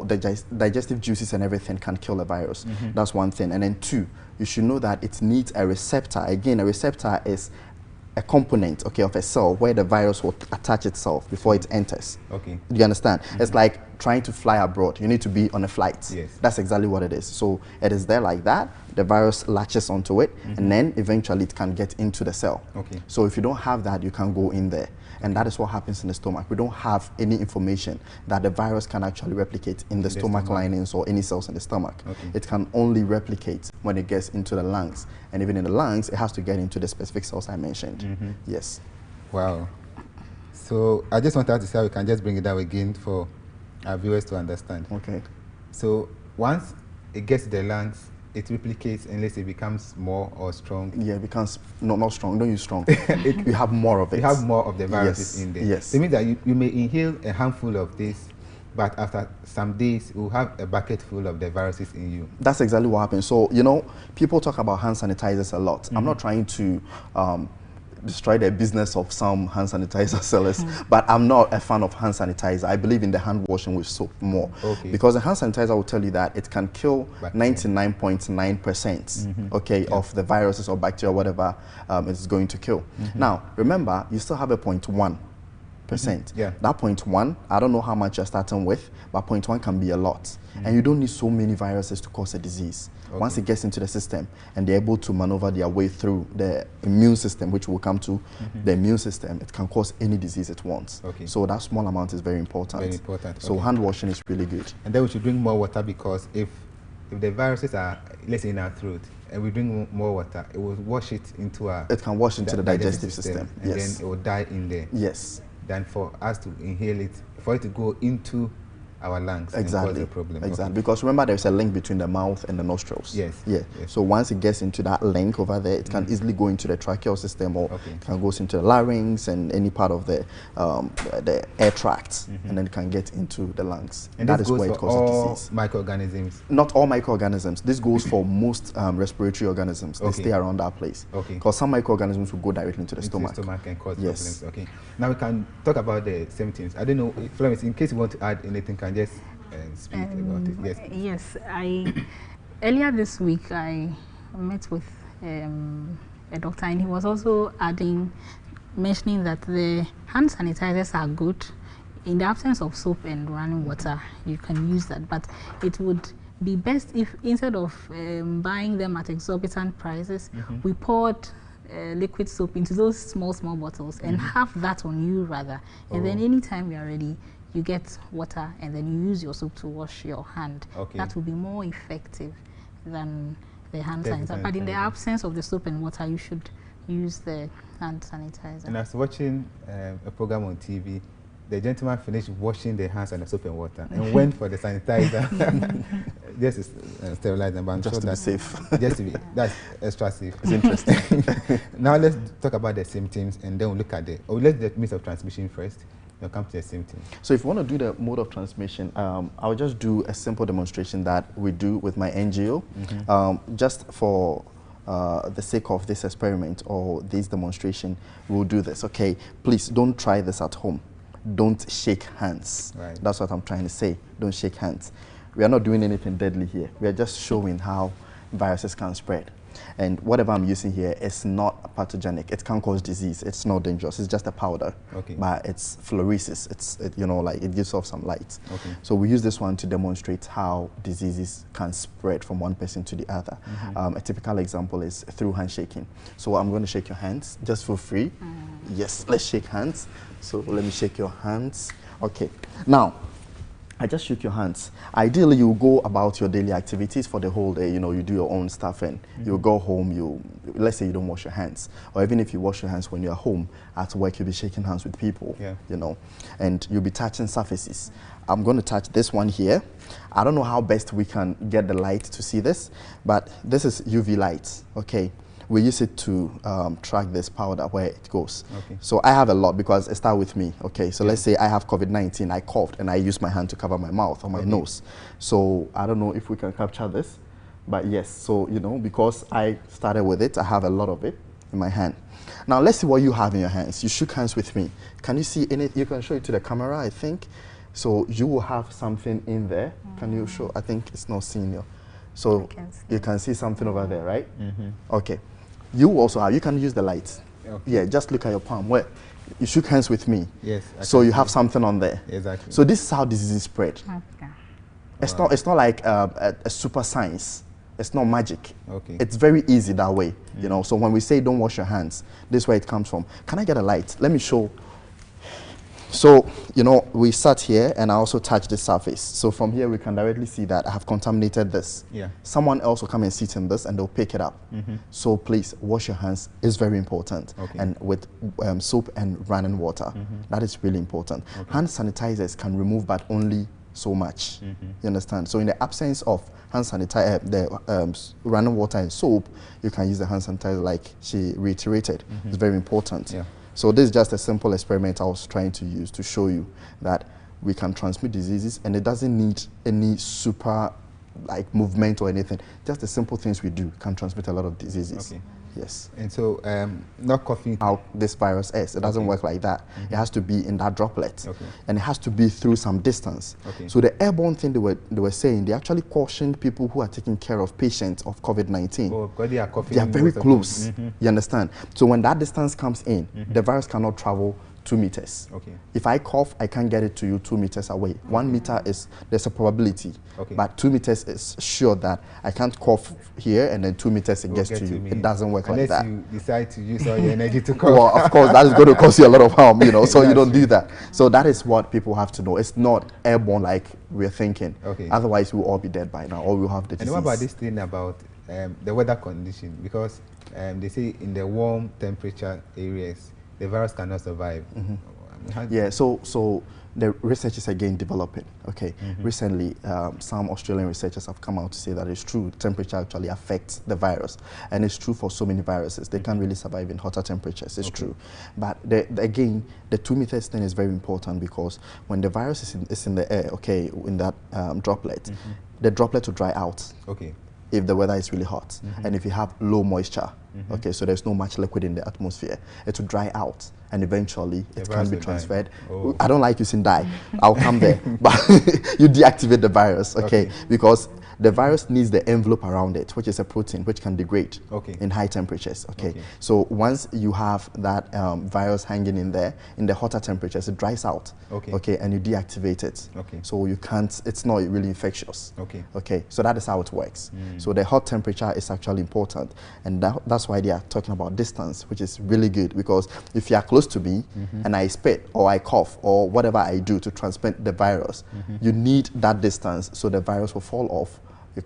digestive juices and everything can kill the virus. That's one thing. And then two, you should know that it needs a receptor. Again, a receptor is a component, okay, of a cell where the virus will attach itself before it enters. Okay. Do you understand? It's like trying to fly abroad. You need to be on a flight. Yes. That's exactly what it is. So it is there like that. The virus latches onto it, and then eventually it can get into the cell. Okay. So if you don't have that, you can go in there. And that is what happens in the stomach. We don't have any information that the virus can actually replicate in the stomach linings or any cells in the stomach. Okay. It can only replicate when it gets into the lungs. And even in the lungs, it has to get into the specific cells I mentioned. Yes. Wow. So I just wanted to say we can just bring it down again for our viewers to understand. Okay. So once it gets to the lungs, it replicates unless it becomes more or strong. Yeah, it becomes not strong. Don't use strong. You have more of it. You have more of the viruses in there. Yes. So it means that you may inhale a handful of this, but after some days, you will have a bucket full of the viruses in you. That's exactly what happens. So, you know, people talk about hand sanitizers a lot. I'm not trying to destroy the business of some hand sanitizer sellers, but I'm not a fan of hand sanitizer. I believe in the hand washing with soap more. Okay. Because the hand sanitizer will tell you that it can kill 99.9% okay, of the viruses or bacteria, whatever it's going to kill. Now, remember, you still have a 0.1%. Yeah. That 0.1, I don't know how much you're starting with, but 0.1 can be a lot. And you don't need so many viruses to cause a disease. Okay. Once it gets into the system and they're able to maneuver their way through the immune system, which will come to the immune system, it can cause any disease it wants. Okay. So that small amount is very important. Very important. So hand washing is really good. And then we should drink more water, because if the viruses are, let's say, in our throat, and we drink more water, it will wash it into our... It can wash into the digestive system. And Yes. then it will die in there. Yes. Than for us to inhale it, for it to go into our lungs and cause a problem. Exactly. Okay. Because remember, there's a link between the mouth and the nostrils. Yes. Yeah. Yes. So once it gets into that link over there, it can easily go into the tracheal system, or it can go into the larynx and any part of the air tract, and then it can get into the lungs. And that this is goes where it for causes all disease. microorganisms. Not all microorganisms. This goes for most respiratory organisms. They stay around that place. Okay. Because some microorganisms will go directly into the stomach. The stomach and cause Yes. problems. Okay. Now we can talk about the symptoms. I don't know, Florence, in case you want to add anything, can just speak about it. Yes. Yes. Earlier this week, I met with a doctor, and he was also mentioning that the hand sanitizers are good. In the absence of soap and running water, you can use that, but it would be best if, instead of buying them at exorbitant prices, we poured liquid soap into those small bottles and have that on you rather. And then anytime you are ready, you get water and then you use your soap to wash your hand. Okay. That will be more effective than the hand sanitizer. But in the absence of the soap and water, you should use the hand sanitizer. And I was watching a program on TV. The gentleman finished washing their hands and the soap and water and went for the sanitizer just to sterilize them. But I'm Just sure to be that's safe. Just to be, that's extra safe. It's interesting. Now let's talk about the symptoms, and then we'll look at let's do the means of transmission first. Then come to the symptoms. So if you want to do the mode of transmission, I'll just do a simple demonstration that we do with my NGO, just for the sake of this experiment or this demonstration. We'll do this. Okay, please don't try this at home. Don't shake hands. Right. That's what I'm trying to say. Don't shake hands. We are not doing anything deadly here. We are just showing how viruses can spread. And whatever I'm using here is not pathogenic. It can cause disease. It's not dangerous. It's just a powder. Okay. But it's fluoresces. It gives off some light. Okay. So we use this one to demonstrate how diseases can spread from one person to the other. A typical example is through handshaking. So I'm going to shake your hands just for free. Yes, let's shake hands. So let me shake your hands. Okay. Now, I just shook your hands. Ideally, you go about your daily activities for the whole day. You know, you do your own stuff, and you go home. Let's say you don't wash your hands, or even if you wash your hands when you're home at work, you'll be shaking hands with people. Yeah. You know, and you'll be touching surfaces. I'm going to touch this one here. I don't know how best we can get the light to see this, but this is UV light. Okay. We use it to track this powder where it goes. Okay. So I have a lot because it started with me. Okay, so let's say I have COVID-19, I coughed, and I use my hand to cover my mouth or my nose. So I don't know if we can capture this, but yes. So, you know, because I started with it, I have a lot of it in my hand. Now let's see what you have in your hands. You shook hands with me. Can you see any? You can show it to the camera, I think. So you will have something in there. Can you show? I think it's not seen here. So you can see something over there, right? Okay. You also have, you can use the light. Okay. Yeah, just look at your palm. Where you shook hands with me. Yes. So you have something on there. Exactly. So this is how diseases spread. Okay. It's not like a super science. It's not magic. Okay. It's very easy that way, you know. So when we say don't wash your hands, this is where it comes from. Can I get a light? Let me show. So, you know, we sat here and I also touched the surface. So from here we can directly see that I have contaminated this. Yeah. Someone else will come and sit in this and they'll pick it up. So please wash your hands. It's very important. Okay. And with soap and running water, that is really important. Okay. Hand sanitizers can remove, but only so much. You understand? So in the absence of hand sanitizer, the running water and soap, you can use the hand sanitizer like she reiterated. It's very important. Yeah. So this is just a simple experiment I was trying to use to show you that we can transmit diseases and it doesn't need any super like movement or anything. Just the simple things we do can transmit a lot of diseases. Okay. Yes. And so, not coughing. How this virus is. It doesn't work like that. It has to be in that droplet. Okay. And it has to be through some distance. Okay. So the airborne thing they were saying, they actually cautioned people who are taking care of patients of COVID-19. Oh, because they are coughing. They are very most of close. them. You understand? So when that distance comes in, the virus cannot travel 2 meters. Okay. If I cough, I can't get it to you 2 meters away. 1 meter is, there's a probability. Okay. But 2 meters is sure that I can't cough here and then 2 meters it gets to you. me. It doesn't work Unless like that. you decide to use all your energy to cough. Well, of course, that is going to cause you a lot of harm, you know, so you don't do that. So that is what people have to know. It's not airborne like we're thinking. Okay. Otherwise, we'll all be dead by now, or we'll have the disease. And what about this thing about the weather condition? Because they say in the warm temperature areas, the virus cannot survive. Yeah, so the research is again developing. Okay, recently some Australian researchers have come out to say that it's true. Temperature actually affects the virus, and it's true for so many viruses. They can't really survive in hotter temperatures. It's true, but again, the 2 meters thing is very important because when the virus is in the air, okay, in that droplet, the droplet will dry out. Okay. If the weather is really hot and if you have low moisture, okay, so there's no much liquid in the atmosphere, it will dry out and eventually it can be transferred. Oh. I don't like using dye. I'll come there, but you deactivate the virus, okay, because the virus needs the envelope around it, which is a protein which can degrade in high temperatures. Okay, so once you have that virus hanging in there in the hotter temperatures, it dries out. Okay, and you deactivate it. Okay, so you can't. It's not really infectious. Okay, so that is how it works. So the hot temperature is actually important, and that's why they are talking about distance, which is really good because if you are close to me and I spit or I cough or whatever I do to transmit the virus, you need that distance so the virus will fall off.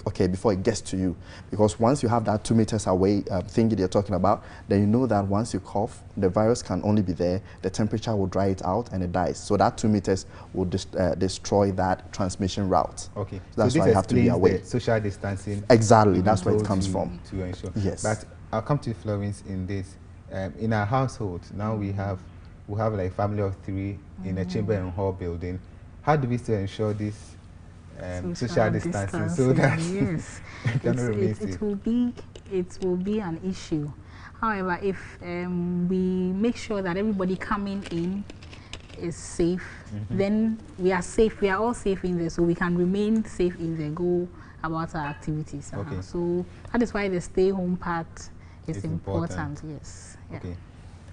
Okay, before it gets to you, because once you have that 2 meters away thingy they're talking about, then you know that once you cough, the virus can only be there, the temperature will dry it out and it dies. So that 2 meters will destroy that transmission route. Okay, so that's why you have to be away. Social distancing. Exactly, that's where it comes from. To ensure. Yes. But I'll come to Florence in this. In our household now we have like family of 3 in a chamber and hall building. How do we still ensure this? Social distancing, so that yes, it will be an issue. However, if we make sure that everybody coming in is safe, then we are safe. We are all safe in there, so we can remain safe in there. Go about our activities. So that is why the stay home part is important. Yes. Okay.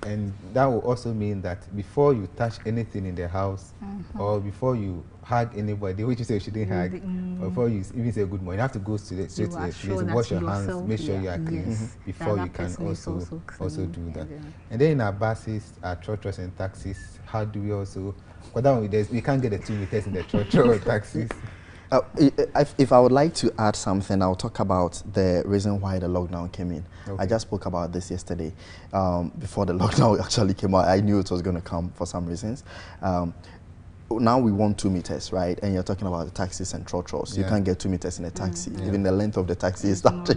And that will also mean that before you touch anything in the house, or before you hug anybody, which you say you shouldn't hug, or before you even say good morning, you have to go straight to the place, wash your hands, make sure you are clean before you can also do that. And then in our buses, our churches and taxis, how do we also? Because we can't get the 2 meters in the church or taxis. If I would like to add something, I'll talk about the reason why the lockdown came in. I just spoke about this yesterday. Before the lockdown actually came out, I knew it was going to come for some reasons. Now we want 2 meters, right? And you're talking about the taxis and trotros. You can't get 2 meters in a taxi. Even the length of the taxi is that,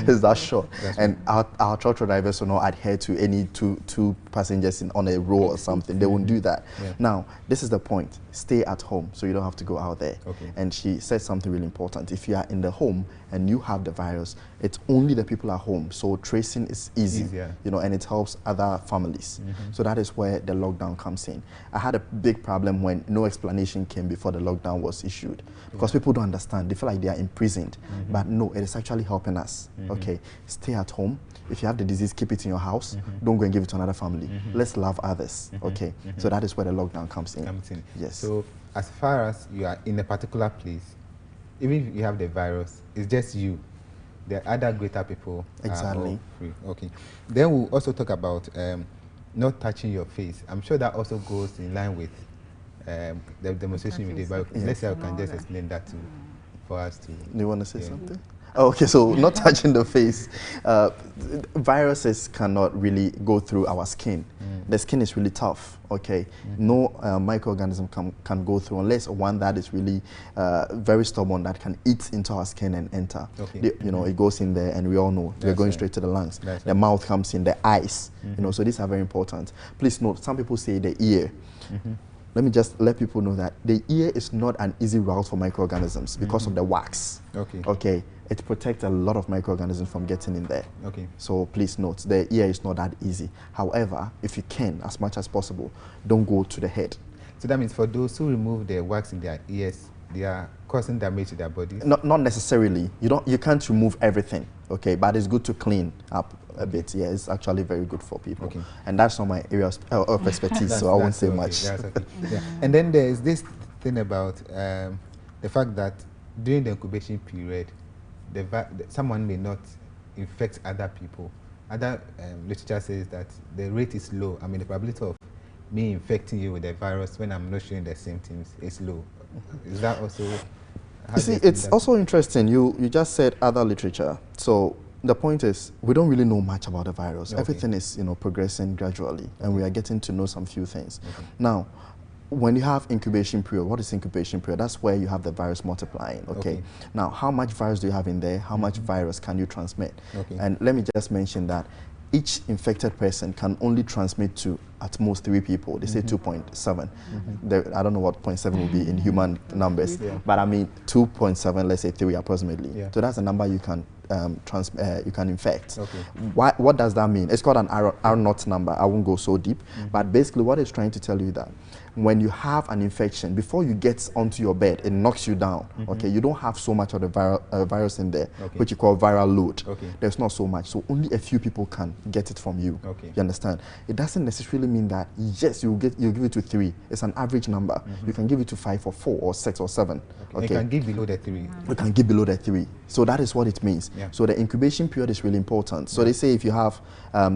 is that short. And our trotro drivers will not adhere to any two passengers on a row or something. They won't do that. Now, this is the point. Stay at home so you don't have to go out there. And she said something really important. If you are in the home and you have the virus, it's only the people at home. So tracing is easy, and it helps other families. So that is where the lockdown comes in. I had a big problem when no explanation came before the lockdown was issued. Because people don't understand. They feel like they are imprisoned. But no, it is actually helping us. Okay, stay at home. If you have the disease, keep it in your house. Don't go and give it to another family. Let's love others. Okay, so that is where the lockdown comes in. Yes. So as far as you are in a particular place, even if you have the virus, it's just you. The other greater people are all free. Okay. Then we'll also talk about not touching your face. I'm sure that also goes in line with the demonstration we did. But let's say I can just explain that for us to. Do you want to say something? Oh, okay, so not touching the face. Viruses cannot really go through our skin. The skin is really tough, okay? No microorganism can go through unless one that is really very stubborn that can eat into our skin and enter. You know, it goes in there and we all know we're going straight to the lungs. The mouth comes in, the eyes, you know, so these are very important. Please note, some people say the ear. Let me just let people know that the ear is not an easy route for microorganisms because of the wax. Okay. It protects a lot of microorganisms from getting in there. So please note, the ear is not that easy. However, if you can, as much as possible, don't go to the head. So that means for those who remove the wax in their ears, they are causing damage to their bodies? Not necessarily. You can't remove everything, okay? But it's good to clean up a bit. Yeah, it's actually very good for people. And that's not my area of expertise, so I won't say much. And then there's this thing about the fact that during the incubation period, someone may not infect other people. Other literature says that the rate is low. I mean, the probability of me infecting you with the virus when I'm not showing the symptoms is low. Is that also? You see, it's also interesting. You just said other literature. So the point is, we don't really know much about the virus. Everything is, you know, progressing gradually, and we are getting to know some few things. Now, when you have incubation period, what is incubation period? That's where you have the virus multiplying, okay? Now, how much virus do you have in there? How much virus can you transmit? And let me just mention that each infected person can only transmit to at most 3 people. They say 2.7. I don't know what 0.7 will be in human numbers, but I mean 2.7, let's say 3 approximately. So that's a number you can you can infect. What does that mean? It's called an R0 number. I won't go so deep, but basically what it's trying to tell you that when you have an infection, before you get onto your bed, it knocks you down. Okay, you don't have so much of the virus in there, which you call viral load. There's not so much, so only a few people can get it from you. You understand? It doesn't necessarily mean that yes, you give it to 3. It's an average number. You can give it to 5 or 4 or 6 or 7. You can give below the 3. You can give below the 3. So that is what it means. So the incubation period is really important. So they say if you have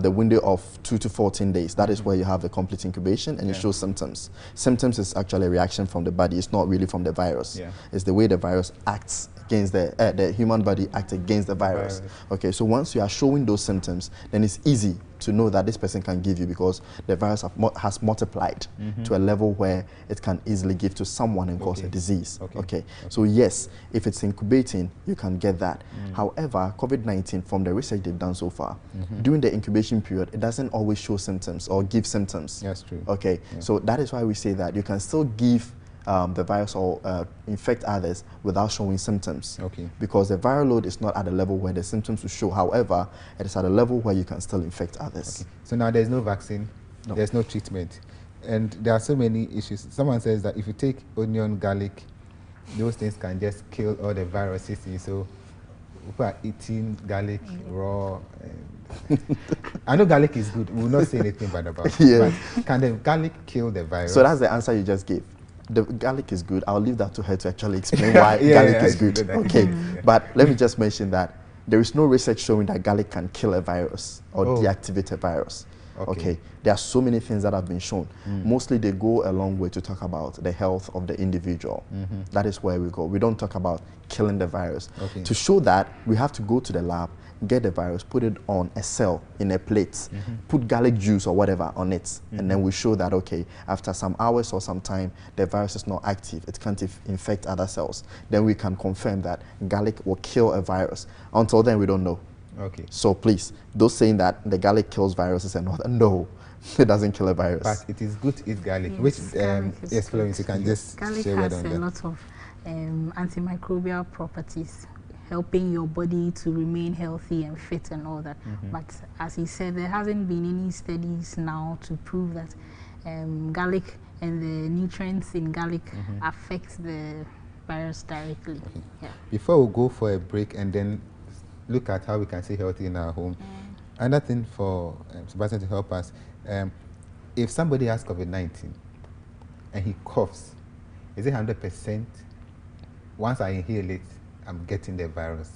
the window of 2 to 14 days, that is where you have the complete incubation and it shows symptoms. Symptoms is actually a reaction from the body. It's not really from the virus. It's the way the virus acts against the human body acts against the virus. Okay, so once you are showing those symptoms, then it's easy to know that this person can give you because the virus has multiplied to a level where it can easily give to someone and cause a disease. Okay. So yes, if it's incubating, you can get that. However, COVID-19, from the research they've done so far, during the incubation period, it doesn't always show symptoms or give symptoms. That's true. Okay, so that is why we say that you can still give the virus or infect others without showing symptoms. Because the viral load is not at a level where the symptoms will show. However, it is at a level where you can still infect others. So now there's no vaccine, there's no treatment. And there are so many issues. Someone says that if you take onion, garlic, those things can just kill all the viruses. So people are eating garlic raw. I know garlic is good. We will not say anything bad about it. But can the garlic kill the virus? So that's the answer you just gave. The garlic is good. I'll leave that to her to actually explain why garlic is good. Okay, but let me just mention that there is no research showing that garlic can kill a virus or deactivate a virus. Okay, there are so many things that have been shown. Mostly they go a long way to talk about the health of the individual. That is where we go. We don't talk about killing the virus. To show that, we have to go to the lab, get the virus, put it on a cell in a plate, put garlic juice or whatever on it, and then we show that, okay, after some hours or some time, the virus is not active, it can't infect other cells. Then we can confirm that garlic will kill a virus. Until then, we don't know. So please, those saying that the garlic kills viruses and all that, no, it doesn't kill a virus. But it is good to eat garlic, which Florence, you can just garlic share has on a that. lot of antimicrobial properties, helping your body to remain healthy and fit and all that. But as he said, there hasn't been any studies now to prove that garlic and the nutrients in garlic affect the virus directly. Okay. Yeah. Before we go for a break and then look at how we can stay healthy in our home, another thing for Sebastian to help us, if somebody has COVID-19 and he coughs, is it 100%? Once I inhale it, I'm getting the virus.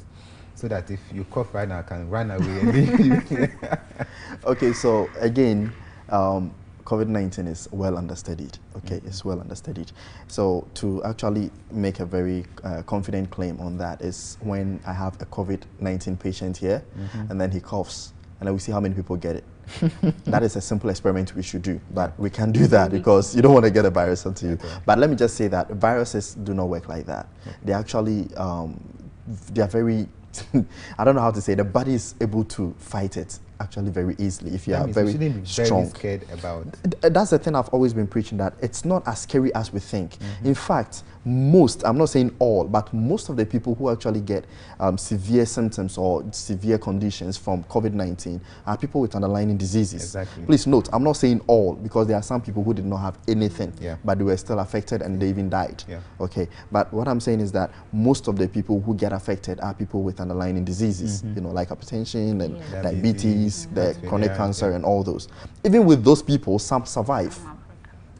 So that if you cough right now, I can run away and leave you. Okay, so again, COVID-19 is well understudied. Okay, it's well understudied. So to actually make a very confident claim on that is when I have a COVID-19 patient here, and then he coughs, and then we see how many people get it. That is a simple experiment we should do, but we can't do that because you don't want to get a virus onto you. But let me just say that viruses do not work like that. They actually, they are very, I don't know how to say, the body is able to fight it actually very easily if you are very strong. Very scared about. That's the thing I've always been preaching, that it's not as scary as we think. In fact, most, I'm not saying all, but most of the people who actually get severe symptoms or severe conditions from COVID-19 are people with underlying diseases. Exactly. Please note, I'm not saying all, because there are some people who did not have anything, but they were still affected and they even died. Okay, but what I'm saying is that most of the people who get affected are people with underlying diseases, you know, like hypertension and diabetes, the chronic cancer and all those. Even with those people, some survive.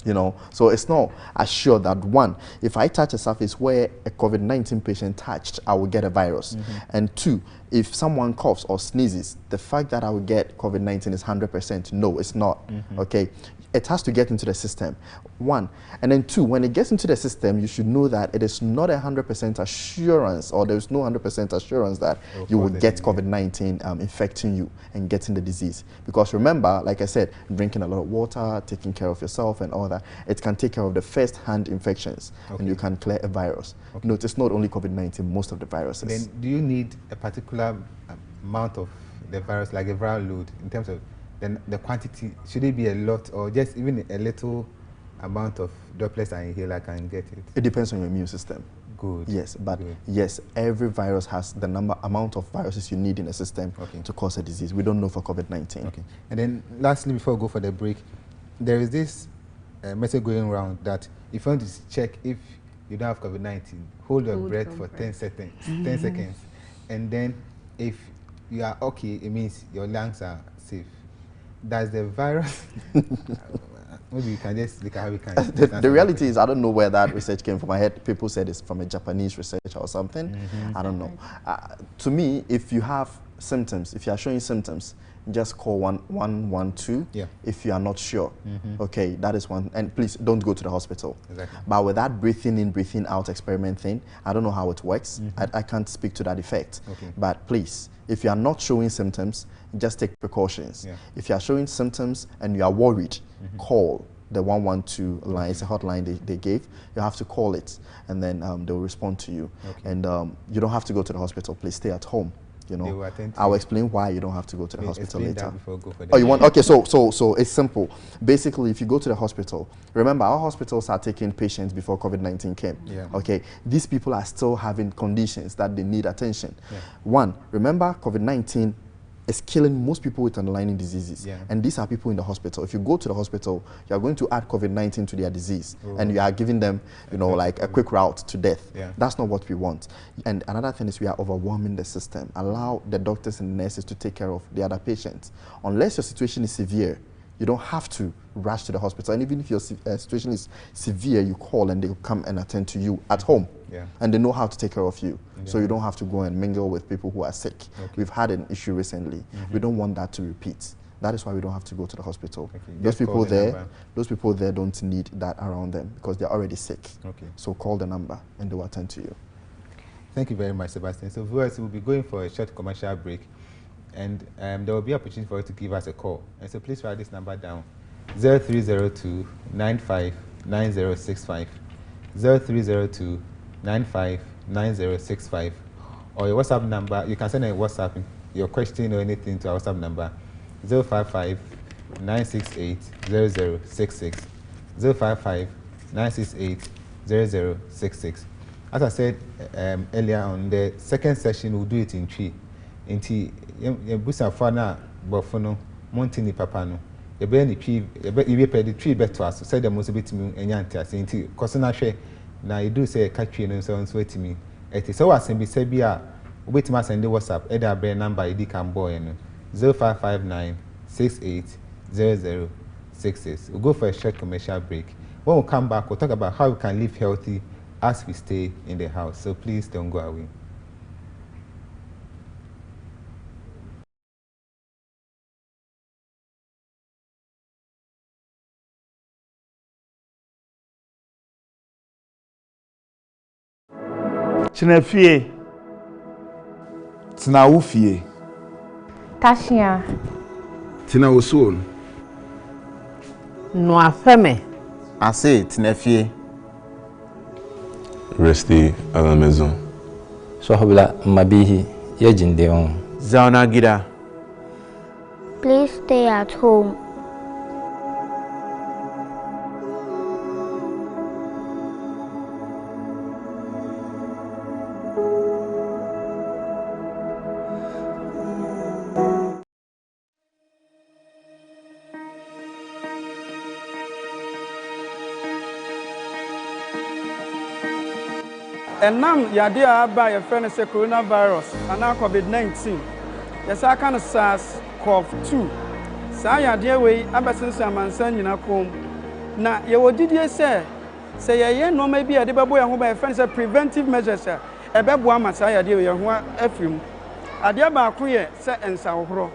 You know, so it's not assured that one, if I touch a surface where a COVID-19 patient touched, I will get a virus. And two, if someone coughs or sneezes, the fact that I will get COVID-19 is 100%. No, it's not. Okay, it has to get into the system. One, and then two, when it gets into the system, you should know that it is not 100% assurance, or there's no 100% assurance that you will get COVID-19 infecting you and getting the disease. Because remember, like I said, drinking a lot of water, taking care of yourself and all that, it can take care of the first-hand infections and you can clear a virus. Note, it's not only COVID-19, most of the viruses. Then do you need a particular amount of the virus, like a viral load, in terms of then the quantity? Should it be a lot, or just even a little amount of droplets I inhale, I can get it? It depends on your immune system. Good. Yes, but yes, every virus has the amount of viruses you need in the system to cause a disease. We don't know for COVID-19. Okay. And then lastly, before we go for the break, there is this message going around that if you want to check if you don't have COVID-19, hold your breath for 10 seconds. 10 seconds. And then if you are okay, it means your lungs are safe. Does the virus, maybe you can just look at how we can. The reality is, I don't know where that research came from. I heard people said it's from a Japanese researcher or something. I don't know. To me, if you have symptoms, if you are showing symptoms, just call 112 if you are not sure. Okay, that is one. And please don't go to the hospital. Exactly. But with that breathing in, breathing out experiment thing, I don't know how it works. I can't speak to that effect. But please, if you are not showing symptoms, just take precautions. If you are showing symptoms and you are worried, call the 112 line. It's a hotline they gave. You have to call it, and then they'll respond to you. And you don't have to go to the hospital. Please stay at home. You know, I'll explain why you don't have to go to the hospital later. Oh, you want? Okay, so it's simple. Basically, if you go to the hospital, remember our hospitals are taking patients before COVID-19 came. Okay, these people are still having conditions that they need attention. One, remember COVID-19 is killing most people with underlying diseases, and these are people in the hospital. If you go to the hospital, you are going to add COVID-19 to their disease, and you are giving them, you know, like a quick route to death. That's not what we want. And another thing is we are overwhelming the system. Allow the doctors and nurses to take care of the other patients. Unless your situation is severe, you don't have to rush to the hospital. And even if your situation is severe, you call and they will come and attend to you at home. And they know how to take care of you. So you don't have to go and mingle with people who are sick. We've had an issue recently. We don't want that to repeat. That is why we don't have to go to the hospital. Those people there don't need that around them because they're already sick. So call the number and they will attend to you. Thank you very much, Sebastian. So viewers, we'll be going for a short commercial break, and there will be an opportunity for you to give us a call. And so please write this number down: 0302 95 9065. 0302 95 9065, or your WhatsApp number. You can send a WhatsApp your question or anything to our WhatsApp number 055 968 0066. 055 968 0066. As I said earlier on, the second session we'll do it in three. Inti busa fana bofono montini papano you be any tree, you be the tree better us. Say the most bit me and yanti. Saying to cause na share. Now you do say catch you and so on so to me. It is so as be say be a wait ma send the WhatsApp. Either be number ID can boy 0559 680066. We'll go for a short commercial break. When we come back, we'll talk about how we can live healthy as we stay in the house. So please don't go away. Chinefie. Tina ufie. Tashia. Tina usuon. No afeme. I say Tinefie. Resti à la maison. Sohobla mabihi yejindeon. Zauna gida. Please stay at home. And now, Yadia by a friend say coronavirus and now COVID-19. Yes, I can SARS-CoV-2. Sa Yadia way, Abasin Samansan in a comb. Now, you did you say ye no maybe a debabo and who a friend say preventive measures, a babuama Saya dear, who are Ephraim. Adiaba queer, set and Sauhro.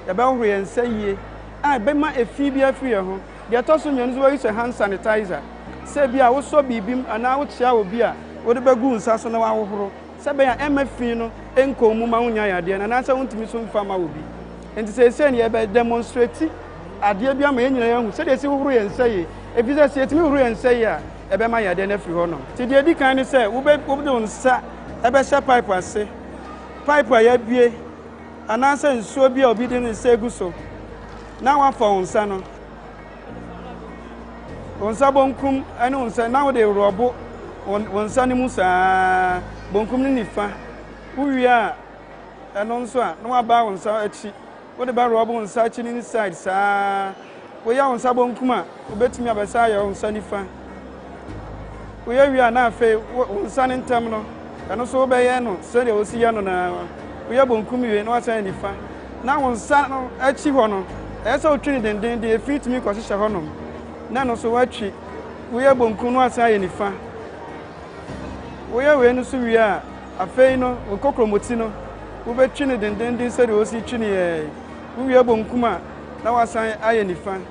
The Belry and say ye, I bet my Ephebia free home. The Atosun is a hand sanitizer. Say be I also be beam and now shall be a. What the bagoons are no hour. Sabaya MFino, Enco Mumaunya, and answer to me soon farmer will be. And to say, send ye by demonstrating. A dear Biam, who said, who and say, if you say to me, and say, a Bemaya, then if you honor. Today, kind of say, Ube Ubdon sat, a better piper say, Piper, ye be an answer and so be obedient and say, Gusso. Now I found Sano. On Sabonkum, I know, say, now they robo. One Sunny Musa, Bonkum Nifa, who are, and also no about on Sachi. What about Robo and Sachin inside, sir? We are on Sabonkuma, who bet me about Saya on Sunnifa. We are now fair, one sun in terminal, and also Bayano, said it was Yano now. We are Bonkumi and what's any fun. Now on Sano, at Chihono, that's all Trinidad, then they free to me because it's a honor. None also watch it. We are Bonkuno, say any fun. We are when we are a faino, or cocromotino, who bet Trinidad and then said, was it Chini? We are Bonkuma, now I say I any fan.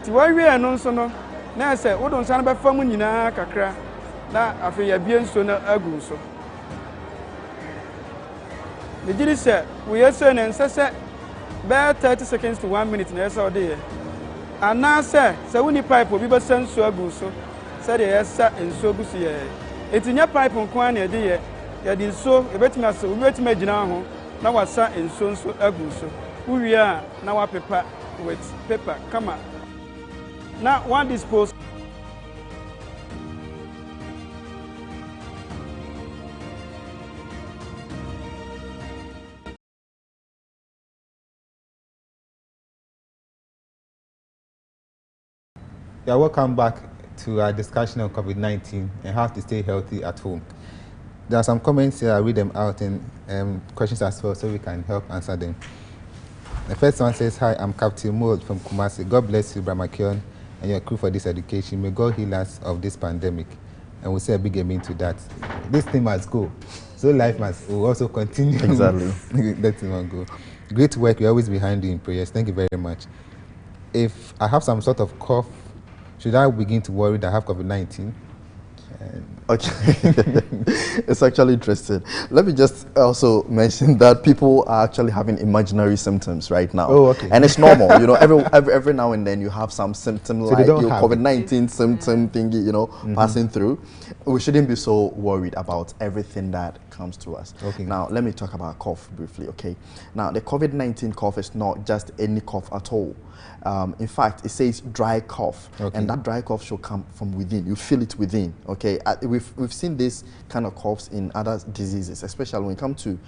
To why we are non sono, now I say, what don't sound about Famunina, Cacra, now I feel a bien sooner aguso. The jury said, we are saying and said, bear 30 seconds to 1 minute, and that's all day. And now, sir, so when the pipe will be sent so aguso, said yes, and so bussy. It's in your pipe on Quania, dear. You did so, a better master, we wait me now. Now I sat in so aguso. Who we are now, paper with paper, come on. Now, one dispose. Yeah, welcome back to our discussion on COVID-19 and how to stay healthy at home. There are some comments here, I'll read them out and questions as well so we can help answer them. The first one says, hi, I'm Captain Mold from Kumasi. God bless you, Bramakion, and your crew for this education. May God heal us of this pandemic. And we'll say a big amen to that. This thing must go. So life will also continue. Exactly. That thing must go. Great work. We're always behind you in prayers. Thank you very much. If I have some sort of cough, should I begin to worry that I have COVID-19? Okay. It's actually interesting. Let me just also mention that people are actually having imaginary symptoms right now. Oh, okay. And it's normal. You know, every now and then you have some symptom So like your have COVID-19 symptom thingy, you know, passing through. We shouldn't be so worried about everything that comes to us. Okay. Now, let me talk about cough briefly, okay? Now, the COVID-19 cough is not just any cough at all. In fact, it says dry cough, okay. and that dry cough should come from within. You feel it within, okay? We we've seen this kind of coughs in other diseases, especially when it comes to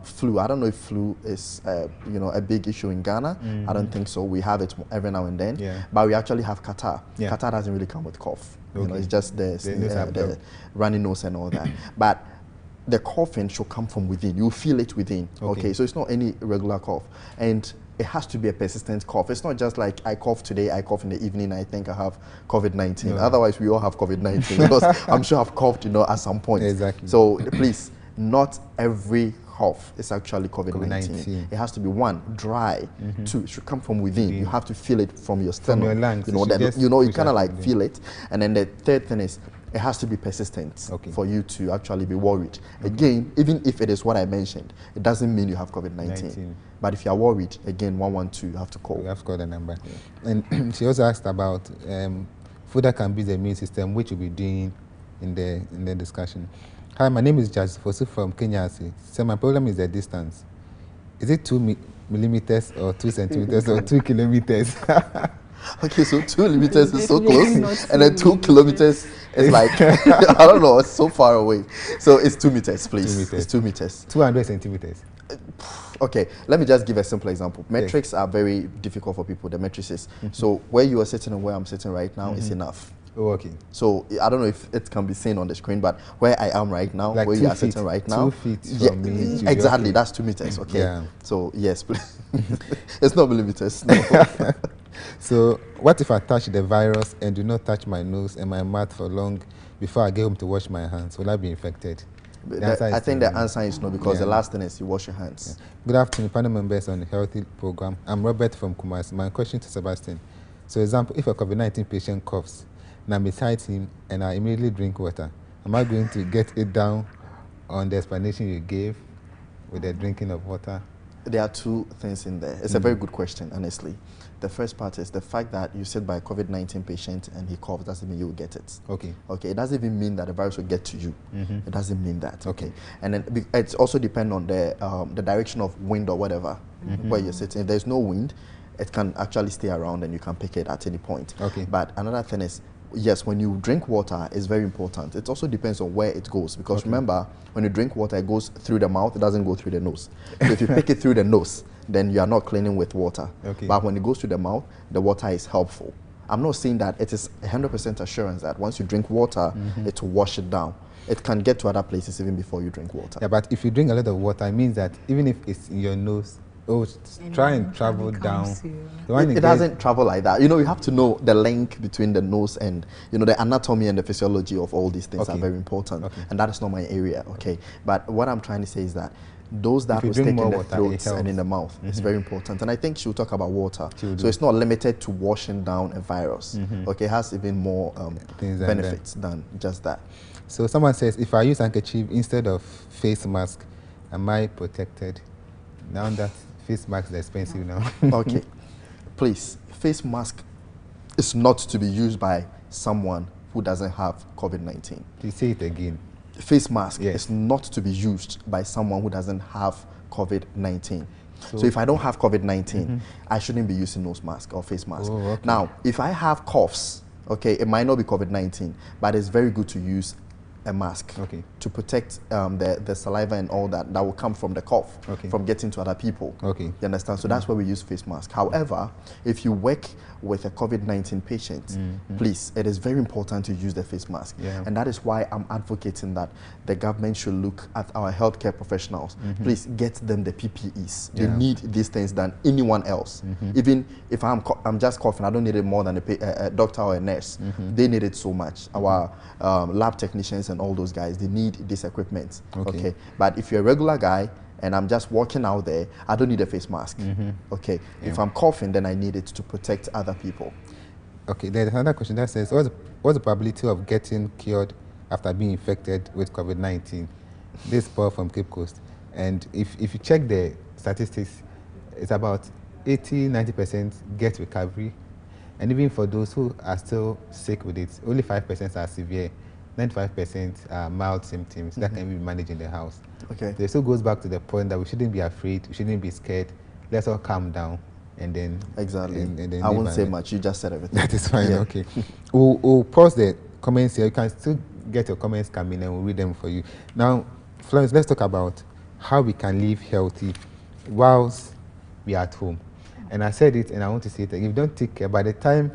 flu. I don't know if flu is a big issue in Ghana. I don't think so. We have it every now and then, but we actually have catarrh. Catarrh doesn't really come with cough. It's just the runny nose and all that. But the coughing should come from within. You feel it within. Okay, so it's not any regular cough, and it has to be a persistent cough. It's not just like I cough today, I cough in the evening, I think I have COVID-19. Otherwise, we all have COVID-19 because I'm sure I've coughed, at some point. Exactly. So please, not every cough is actually COVID-19. It has to be one, dry. Two, it should come from within. You have to feel it from your stomach. From your lungs. You kind of like feel it. And then the third thing is, it has to be persistent for you to actually be worried. Again, even if it is what I mentioned, it doesn't mean you have COVID-19. But if you are worried, again, 112, you have to call. You have to call the number. And she also asked about food that can boost the immune system, which we'll be doing in the discussion. Hi, my name is Judge Fosu from Kenya. So my problem is the distance. Is it 2 millimeters or 2 centimeters or 2 kilometers? Okay, so 2 millimeters is so close, and then 2 kilometers is like, I don't know, it's so far away. So it's 2 meters, please. 2 meters. It's 2 meters. 200 centimeters. Okay, let me just give a simple example. Metrics are very difficult for people, the matrices. So where you are sitting and where I'm sitting right now is enough. Oh, okay. So I don't know if it can be seen on the screen, but where I am right now, like where you are sitting right now, 2 feet from me. Exactly, that's 2 meters. Okay. Yeah. So yes, please. It's not millimeters. No. So what if I touch the virus and do not touch my nose and my mouth for long before I get home to wash my hands? Will I be infected? I think the answer is no, because the last thing is you wash your hands. Yeah. Good afternoon, panel members on the Healthy Program. I'm Robert from Kumasi. My question to Sebastian. So example, if a COVID-19 patient coughs and I'm beside him and I immediately drink water, am I going to get it down on the explanation you gave with the drinking of water? There are two things in there. It's a very good question, honestly. The first part is the fact that you said by a COVID-19 patient and he coughs doesn't mean you will get it. Okay. Okay. It doesn't even mean that the virus will get to you. It doesn't mean that. Okay. And then it's also depend on the direction of wind or whatever where you're sitting. If there's no wind, it can actually stay around and you can pick it at any point. Okay. But another thing is, yes, when you drink water, it's very important. It also depends on where it goes, because remember, when you drink water, it goes through the mouth, it doesn't go through the nose. So if you pick it through the nose, then you are not cleaning with water. Okay. But when it goes through the mouth, the water is helpful. I'm not saying that it is 100% assurance that once you drink water, it will wash it down. It can get to other places even before you drink water. Yeah, but if you drink a lot of water, it means that even if it's in your nose, try and travel down. It doesn't travel like that. You have to know the link between the nose and, the anatomy and the physiology of all these things are very important. And that is not my area, okay? But what I'm trying to say is that those that will stick in the throat and in the mouth is very important. And I think she'll talk about water. So it's not limited to washing down a virus. Okay, it has even more benefits than just that. So someone says, if I use handkerchief instead of face mask, am I protected? Now that face mask is expensive now. Okay, please, face mask is not to be used by someone who doesn't have COVID-19. Please say it again. Face mask is not to be used by someone who doesn't have COVID-19. So if I don't have COVID-19, I shouldn't be using nose mask or face mask. Now, if I have coughs, okay, it might not be COVID-19, but it's very good to use a mask to protect the saliva and all that will come from the cough from getting to other people. You understand? So that's why we use face mask. However, if you work with a COVID-19 patient, please, it is very important to use the face mask. And that is why I'm advocating that the government should look at our healthcare professionals. Please get them the PPEs. They need these things than anyone else. Even if I'm just coughing, I don't need it more than a doctor or a nurse. They need it so much. Our lab technicians and all those guys, they need this equipment. Okay. But if you're a regular guy and I'm just walking out there, I don't need a face mask. Okay. If I'm coughing, then I need it to protect other people. Okay. There's another question that says, what's the probability of getting cured after being infected with COVID-19? This is Paul from Cape Coast. And if you check the statistics, it's about 80-90% get recovery. And even for those who are still sick with it, only 5% are severe. 95% are mild symptoms that can be managed in the house. Okay. So it still goes back to the point that we shouldn't be afraid, we shouldn't be scared. Let's all calm down and then... Exactly. And then I won't say much, you just said everything. That is fine, okay. We'll pause the comments here. You can still get your comments coming and we'll read them for you. Now, Florence, let's talk about how we can live healthy whilst we are at home. And I said it, and I want to say it. If you don't take care, by the time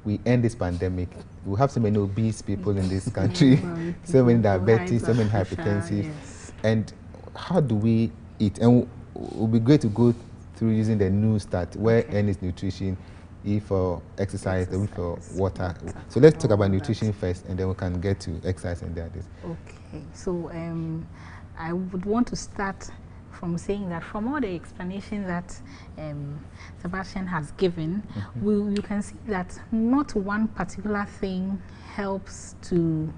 we end this pandemic, we'll have so many obese people in this country, so many diabetes, so many hypertensive. Yes. And how do we eat? And it will be great to go through using the new start, where N is nutrition, E for exercise, W for water. So let's talk about nutrition first, and then we can get to exercise and the others. Okay, so I would want to start from saying that from all the explanation that Sebastian has given, you can see that not one particular thing helps to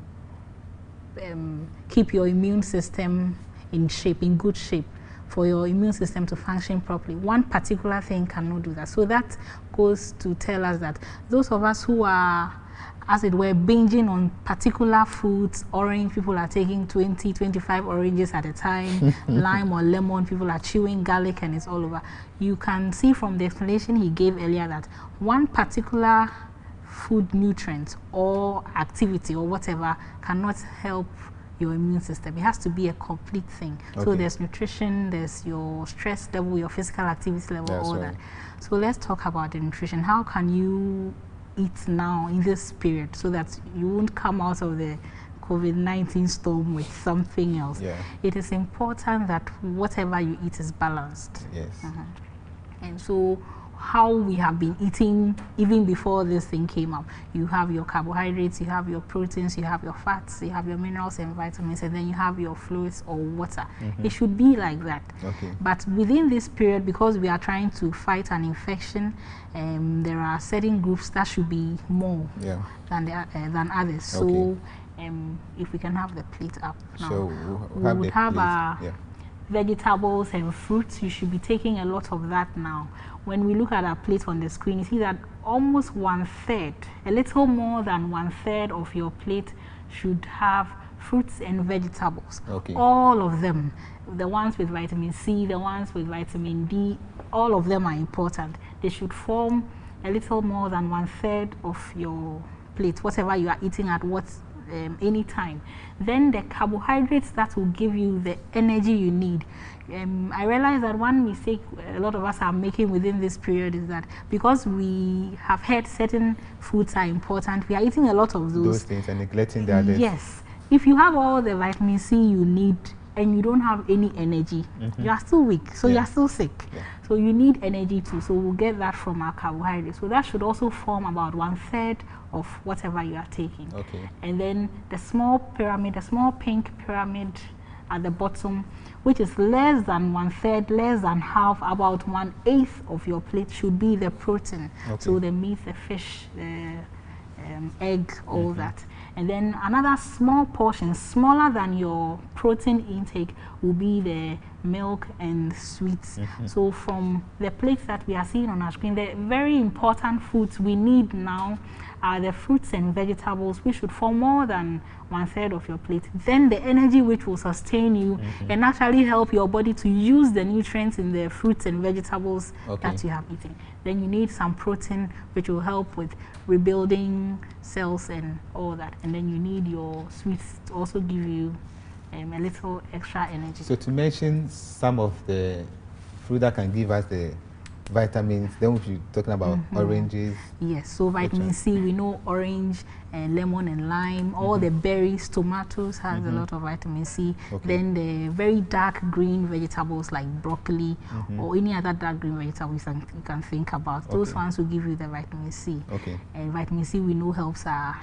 keep your immune system in shape, in good shape, for your immune system to function properly. One particular thing cannot do that. So that goes to tell us that those of us who are, as it were, binging on particular foods, orange, people are taking 20, 25 oranges at a time, lime or lemon, people are chewing garlic and it's all over. You can see from the explanation he gave earlier that one particular food nutrient or activity or whatever cannot help your immune system. It has to be a complete thing. So there's nutrition, there's your stress level, your physical activity level, all that. So let's talk about the nutrition. How can you eat now in this period so that you won't come out of the COVID-19 storm with something else? It is important that whatever you eat is balanced. And so how we have been eating even before this thing came up. You have your carbohydrates, you have your proteins, you have your fats, you have your minerals and vitamins, and then you have your fluids or water. It should be like that. But within this period, because we are trying to fight an infection, there are certain groups that should be more than others. So if we can have the plate up now, so we would have our vegetables and fruits. You should be taking a lot of that now. When we look at our plate on the screen, you see that almost 1/3, a little more than 1/3 of your plate should have fruits and vegetables. All of them, the ones with vitamin C, the ones with vitamin D, all of them are important. They should form a little more than 1/3 of your plate, whatever you are eating at any time. Then the carbohydrates that will give you the energy you need. I realize that one mistake a lot of us are making within this period is that because we have heard certain foods are important, we are eating a lot of those things and neglecting the others. Yes. If you have all the vitamin C you need and you don't have any energy, you are still weak, so you are still sick. So you need energy too. So we'll get that from our carbohydrates. So that should also form about 1/3 of whatever you are taking. And then the small pyramid, the small pink pyramid at the bottom, which is less than 1/3, less than half, about 1/8 of your plate should be the protein. So the meat, the fish, the egg, all that. And then another small portion, smaller than your protein intake, will be the milk and sweets. So from the plates that we are seeing on our screen, the very important foods we need now are the fruits and vegetables, which should form more than 1/3 of your plate. Then the energy which will sustain you and actually help your body to use the nutrients in the fruits and vegetables that you have eaten. Then you need some protein, which will help with rebuilding cells and all that. And then you need your sweets to also give you a little extra energy. So to mention some of the fruit that can give us the vitamins, then we'll be talking about oranges. Yes, so vitamin C, we know orange and lemon and lime, all the berries, tomatoes has a lot of vitamin C. Then the very dark green vegetables like broccoli or any other dark green vegetables you can think about. Those ones will give you the vitamin C. And vitamin C we know helps our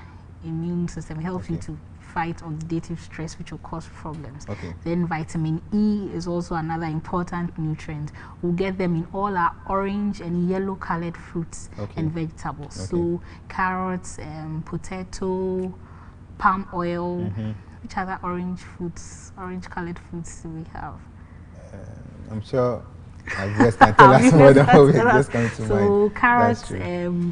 immune system, helps you to fight oxidative stress, which will cause problems. Then vitamin E is also another important nutrient. We'll get them in all our orange and yellow colored fruits and vegetables. So carrots, potato, palm oil. Which other orange colored foods do we have? I'm sure our viewers can tell us more than what we just come to mind. So carrots,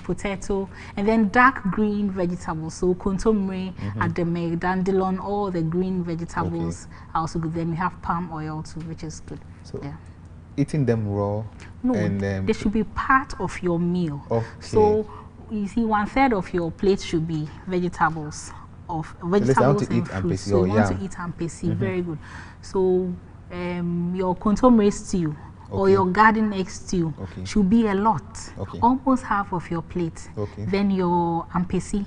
potato, and then dark green vegetables. So kontomire, ademe, dandelion, all the green vegetables are also good. Then we have palm oil too, which is good. So eating them raw? No, they should be part of your meal. So you see, 1/3 of your plate should be vegetables of vegetables and fruits. So you want to eat ampesi, very good. So your contomere stew or your garden egg stew should be a lot, almost half of your plate. Then your ampesi.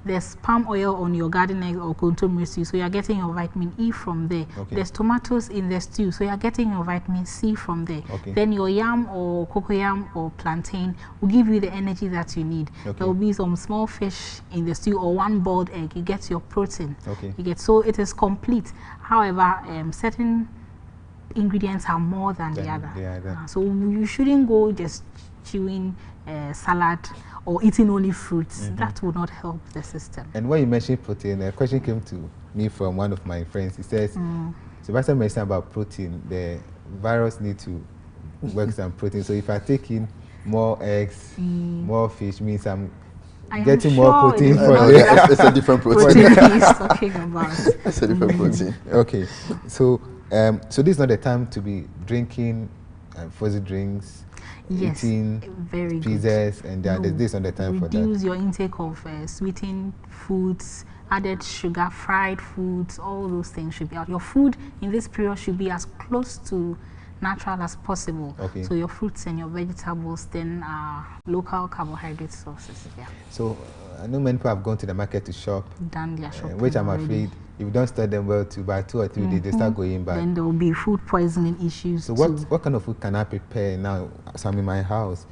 There's palm oil on your garden egg or contomere stew, so you're getting your vitamin E from there. There's tomatoes in the stew, so you're getting your vitamin C from there. Then your yam or cocoyam or plantain will give you the energy that you need. There will be some small fish in the stew or one boiled egg. You get your protein. You get, so it is complete. However, certain ingredients are more than the other. So you shouldn't go just chewing salad or eating only fruits. That will not help the system. And when you mentioned protein, a question came to me from one of my friends. He says, Sebastian mentioned about protein, the virus need to work some protein. So if I take in more eggs, more fish, means I'm getting more protein from there. It's a different protein. He's talking about. It's a different protein. Okay, so so this is not the time to be drinking fuzzy drinks. Eating very pizzas good. And there's this on the time for that. Reduce your intake of sweetened foods, added sugar, fried foods, all those things should be out. Your food in this period should be as close to natural as possible. So your fruits and your vegetables then are local carbohydrate sources. So I know many people have gone to the market to shop, done their shopping, which I'm afraid if you don't store them well, to by 2 or 3 days they start going bad. Then there will be food poisoning issues. So what kind of food can I prepare now? So I'm in my house.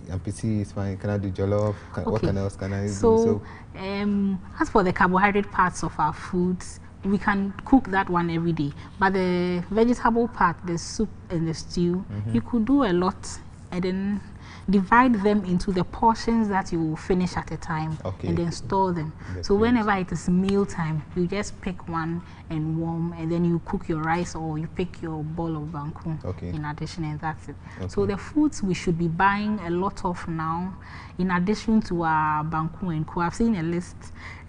MPC is fine. Can I do jollof? What else can I do? So as for the carbohydrate parts of our foods, we can cook that one every day. But the vegetable part, the soup and the stew, you could do a lot and then divide them into the portions that you will finish at a time and then store them. So whenever it is meal time, you just pick one and warm, and then you cook your rice or you pick your bowl of banku in addition, and that's it. So the foods we should be buying a lot of now, in addition to our banku and co. I've seen a list.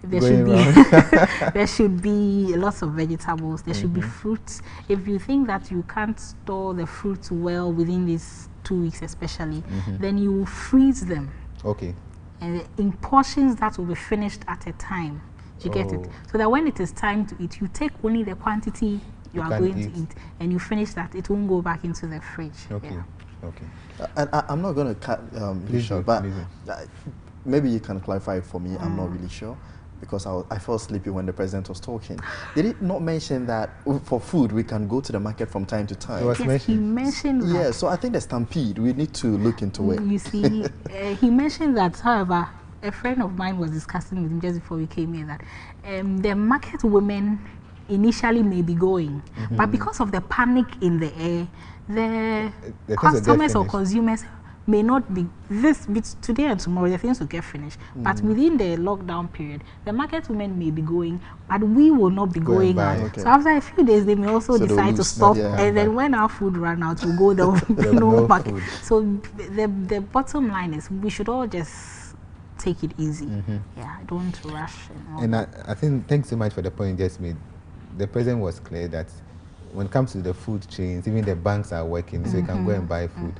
There should be there should be lots of vegetables. There should be fruits. If you think that you can't store the fruits well within these 2 weeks especially, then you freeze them. And in portions that will be finished at a time. You get it? So that when it is time to eat, you take only the quantity you are going to eat, and you finish that. It won't go back into the fridge. And I'm not going to cut you short, but maybe you can clarify it for me. I'm not really sure, because I fell sleepy when the president was talking. Did he not mention that for food we can go to the market from time to time? He mentioned that. Yeah, so I think the stampede, we need to look into it. You see, he mentioned that. However, a friend of mine was discussing with him just before we came here that the market women initially may be going, but because of the panic in the air, the customers or consumers may not be today and tomorrow. The things will get finished, but within the lockdown period, the market women may be going, but we will not be going out. So after a few days, they may also decide to stop, and then when our food run out, we'll go there will be no market. So the bottom line is we should all just take it easy. Don't rush. And I think, thanks so much for the point you just made. The president was clear that when it comes to the food chains, even the banks are working, so you can go and buy food.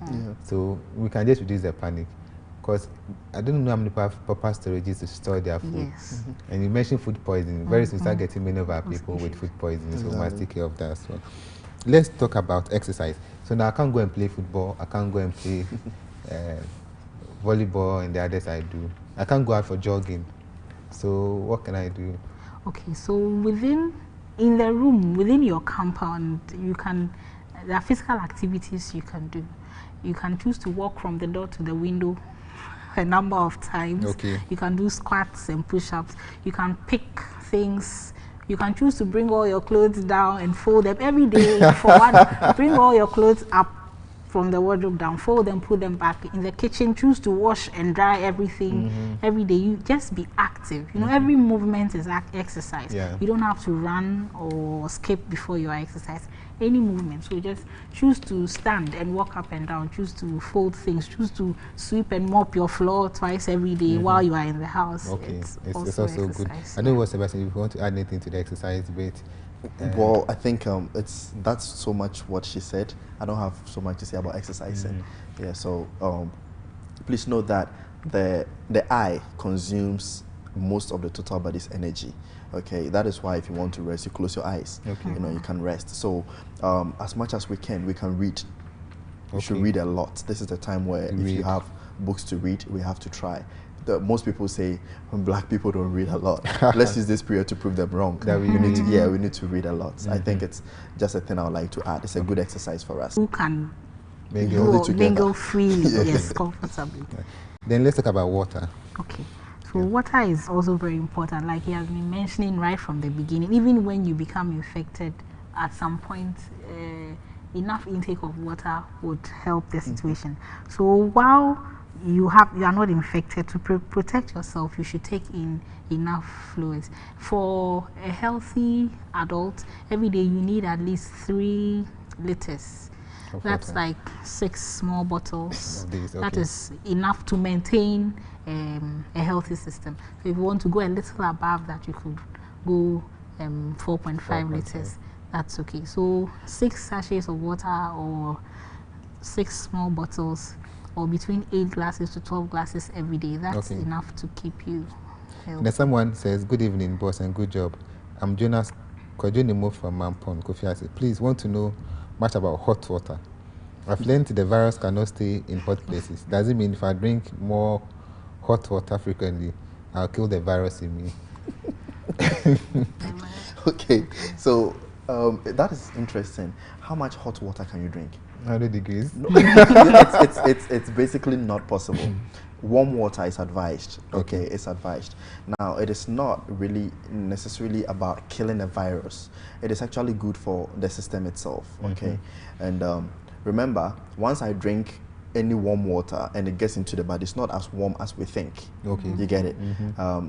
So we can just reduce the panic, because I don't know how many proper storages to store their food. And you mentioned food poisoning. Very soon we start getting many of our people with food poisoning, so we must take care of that as well. Let's talk about exercise. So now I can't go and play football. I can't go and play volleyball and the others I do. I can't go out for jogging. So what can I do? Okay, so in the room, within your compound, there are physical activities you can do. You can choose to walk from the door to the window a number of times. You can do squats and push-ups. You can pick things. You can choose to bring all your clothes down and fold them every day. For one, bring all your clothes up from the wardrobe down, fold them, put them back in the kitchen. Choose to wash and dry everything every day. You just be active. You know, every movement is exercise. You don't have to run or skip before you are exercise. Any movement. So just choose to stand and walk up and down. Choose to fold things. Choose to sweep and mop your floor twice every day while you are in the house. It's also good. I don't know what Sebastian, if you want to add anything to the exercise bit. Well, I think that's so much what she said. I don't have so much to say about exercising. So please note that the eye consumes most of the total body's energy. Okay, that is why if you want to rest, you close your eyes. Okay. You know, you can rest. So as much as we can read. We should Okay. read a lot. This is the time where if you have books to read, we have to try. Most people say when black people don't read a lot. Let's use this period to prove them wrong. That we need to, read. we need to read a lot. I think it's just a thing I would like to add. It's a good exercise for us. Who can Mingle freely, yes, comfortably. Then let's talk about water. Okay. So water is also very important, like he has been mentioning right from the beginning. Even when you become infected, at some point, enough intake of water would help the situation. So while you are not infected, to protect yourself, you should take in enough fluids. For a healthy adult, every day you need at least 3 liters. That's water. like 6 small bottles. That Okay. is enough to maintain a healthy system. So if you want to go a little above that, you could go 4.5 liters. That's okay. So 6 sachets of water or 6 small bottles, or between 8 glasses to 12 glasses every day. That's enough to keep you healthy. Then someone says, "Good evening, boss, and good job. I'm Jonas Kojonimo from Mampon, Kofi Ase. Please want to know much about hot water. I've learned the virus cannot stay in hot places. Does it mean if I drink more hot water frequently, I'll kill the virus in me?" Okay, so that is interesting. How much hot water can you drink? 100 degrees. No, it's basically not possible. Warm water is advised. Okay, it's advised. Now, it is not really necessarily about killing a virus. It is actually good for the system itself. Okay, and remember, once I drink any warm water and it gets into the body, it's not as warm as we think. Okay. You get it?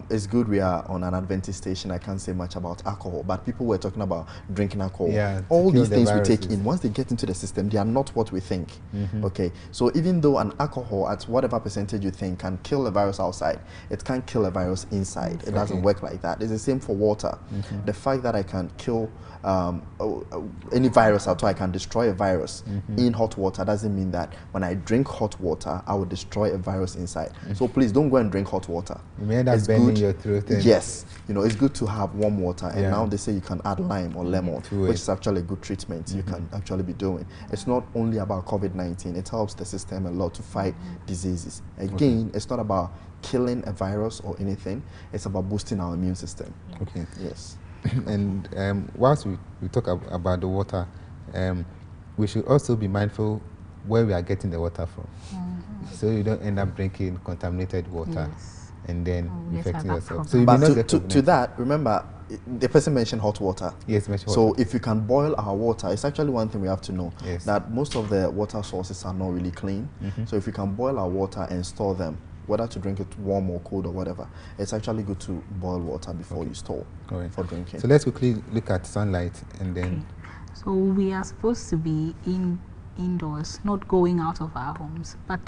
It's good we are on an Adventist station. I can't say much about alcohol, but people were talking about drinking alcohol. Yeah, all these things we take in, once they get into the system, they are not what we think. Okay, so even though an alcohol at whatever percentage you think can kill a virus outside, it can't kill a virus inside. It doesn't work like that. It's the same for water. The fact that I can kill any virus at all, I can destroy a virus in hot water, doesn't mean that when I drink hot water, I will destroy a virus inside. So please don't go and drink hot water. You may end up burning your throat. Yes, you know, it's good to have warm water, and now they say you can add lime or lemon, which is actually a good treatment you can actually be doing. It's not only about COVID-19, it helps the system a lot to fight diseases. Again, it's not about killing a virus or anything, it's about boosting our immune system. Okay. Yes. And whilst we talk about the water, we should also be mindful where we are getting the water from, so you don't end up drinking contaminated water and then infecting yourself. So you may not get to that, remember, the person mentioned hot water. Yes, mentioned hot so water. if you can boil our water, it's actually one thing we have to know, that most of the water sources are not really clean. So if you can boil our water and store them, whether to drink it warm or cold or whatever, it's actually good to boil water before you store for drinking. So let's quickly look at sunlight and then. So we are supposed to be indoors, not going out of our homes, but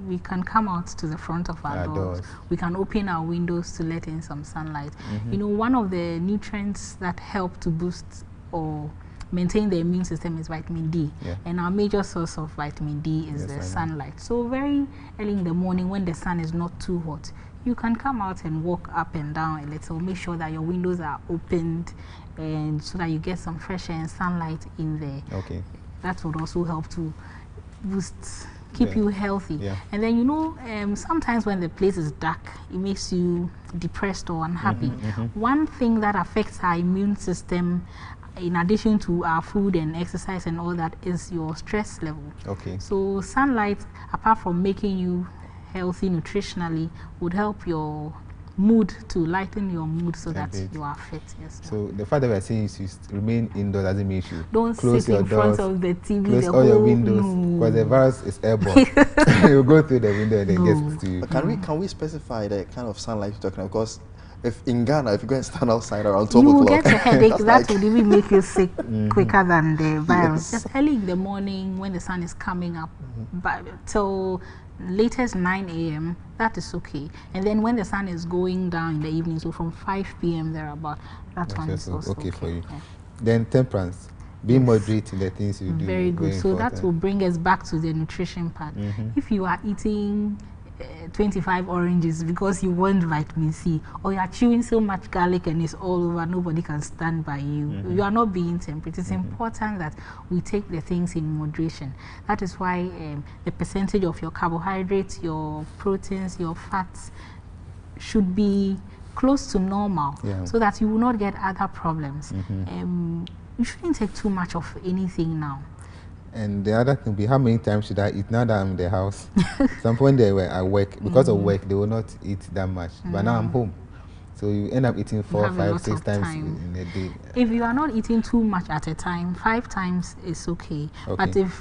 we can come out to the front of our doors. We can open our windows to let in some sunlight. You know, one of the nutrients that help to boost or maintain the immune system is vitamin D, and our major source of vitamin D is the sunlight. So very early in the morning, when the sun is not too hot, you can come out and walk up and down a little. Make sure that your windows are opened, and so that you get some fresh air and sunlight in there. Okay. That would also help to keep you healthy. And then, you know, sometimes when the place is dark, it makes you depressed or unhappy. One thing that affects our immune system, in addition to our food and exercise and all that, is your stress level. Okay. So sunlight, apart from making you healthy nutritionally, would help your mood, to lighten your mood so that you are fit. Yes. So the fact that we are saying you remain indoors doesn't mean you don't close sit your in doors, front of the TV, close all your windows, because the virus is airborne. It will go through the window and then gets to you. But can we specify the kind of sunlight you're talking about? Because if in Ghana, if you go and stand outside around 12 o'clock, you o'clock, will get a headache. That would even make you sick quicker than the virus. Just early in the morning when the sun is coming up, but till latest 9 a.m., that is okay. And then when the sun is going down in the evening, so from 5 p.m. thereabout, that one is also okay for you. Then temperance, be moderate in the things you do. Very good. So that will bring us back to the nutrition part. If you are eating 25 oranges because you want vitamin C, or you are chewing so much garlic and it's all over, nobody can stand by you. You are not being temperate. It's important that we take the things in moderation. That is why the percentage of your carbohydrates, your proteins, your fats should be close to normal, so that you will not get other problems. You shouldn't take too much of anything now. And the other thing be, how many times should I eat now that I'm in the house? Some point they were at work, because of work, they will not eat that much. But now I'm home. So you end up eating 4, 5, 6 times in a day. If you are not eating too much at a time, 5 times is okay. But if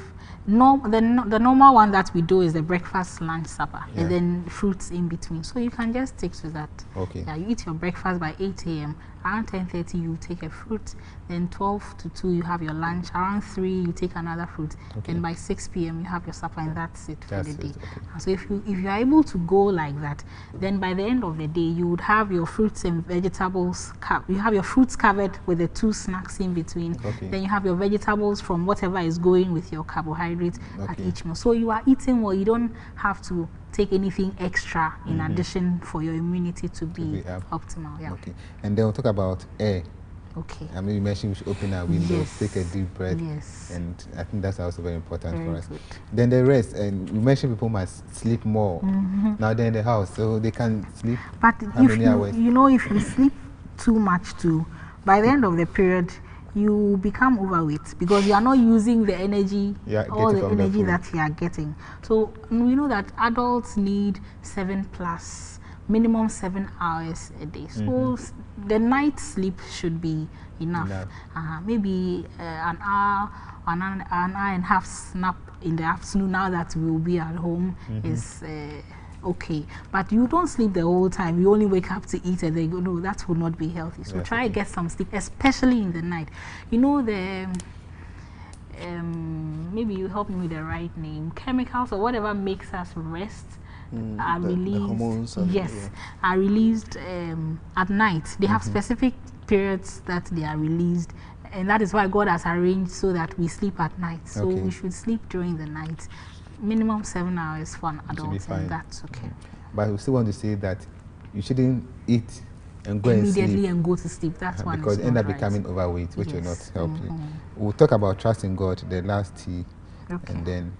the normal one that we do is the breakfast, lunch, supper, and then fruits in between. So you can just stick to that. Yeah, you eat your breakfast by 8 a.m. Around 10:30 you take a fruit. Then 12 to 2 you have your lunch. Around 3 you take another fruit. Then by 6 p.m. you have your supper, and that's it for the day. So if you are able to go like that, then by the end of the day you would have your fruits and vegetables. You have your fruits covered with the 2 snacks in between. Then you have your vegetables from whatever is going with your carbohydrates at each meal. So you are eating well. You don't have to take anything extra in addition for your immunity to be optimal. And then we'll talk about air. I mean, you mentioned we should open our windows, take a deep breath, and I think that's also very important for us. Then the rest, and you mentioned people must sleep more now they're in the house, so they can sleep. But if if you sleep too much too, by the end of the period you become overweight because you are not using the energy, all the energy that you are getting. So we know that adults need 7+, minimum 7 hours a day. So the night sleep should be enough. Maybe an hour and a half nap in the afternoon now that we will be at home is okay. But you don't sleep the whole time. You only wake up to eat and then go, no, that will not be healthy. So try to get some sleep, especially in the night. You know, the maybe you help me with the right name, chemicals or whatever makes us rest are released. The hormones are released at night. They have specific periods that they are released, and that is why God has arranged so that we sleep at night. So we should sleep during the night. Minimum 7 hours for an adult, and that's okay. But we still want to say that you shouldn't eat and go immediately and go to sleep. That's one, because you end up becoming overweight, which will not help you. We'll talk about trusting God, the last T, and then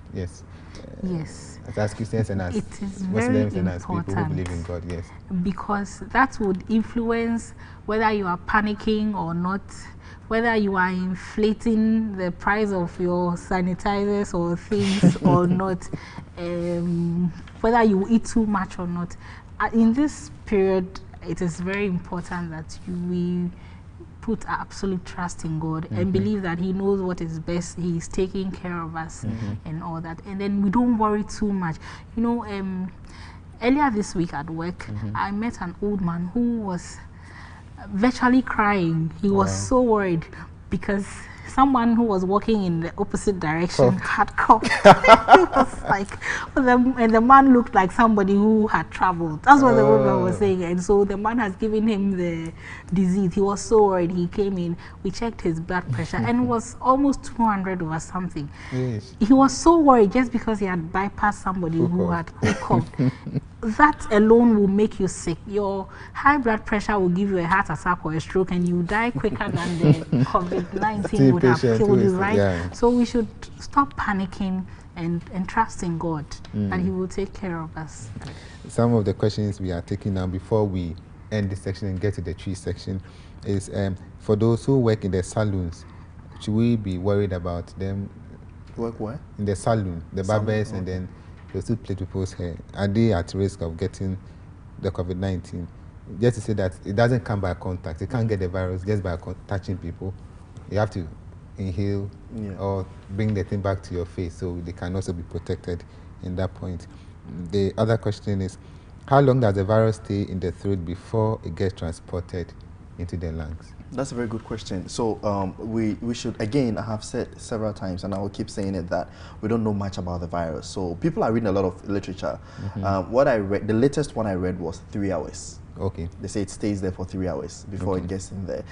as Christians and as Muslims and as people who believe in God, because that would influence whether you are panicking or not, whether you are inflating the price of your sanitizers or things or not, whether you eat too much or not. In this period, it is very important that we put absolute trust in God and believe that He knows what is best. He is taking care of us and all that. And then we don't worry too much. You know, earlier this week at work, I met an old man who was virtually crying. He was so worried because someone who was walking in the opposite direction had coughed. He was like, and the man looked like somebody who had traveled. That's what the woman was saying. And so the man has given him the disease. He was so worried. He came in, we checked his blood pressure, and it was almost 200 over something. He was so worried just because he had bypassed somebody who coughed. That alone will make you sick. Your high blood pressure will give you a heart attack or a stroke, and you die quicker than the COVID-19 would have killed you, right? So we should stop panicking and trust in God that He will take care of us. Some of the questions we are taking now before we end this section and get to the tree section is for those who work in the saloons, should we be worried about them? Work where? In the saloon, the barbers, and then those who plait people's hair. Are they at risk of getting the COVID-19? Just to say that it doesn't come by contact. You can't get the virus just by touching people. You have to inhale or bring the thing back to your face, so they can also be protected in that point. The other question is, how long does the virus stay in the throat before it gets transported into the lungs? That's a very good question. So we should, again, I have said several times, and I will keep saying it, that we don't know much about the virus. So people are reading a lot of literature. What I read, the latest one I read was 3 hours. Okay. They say it stays there for 3 hours before it gets in there.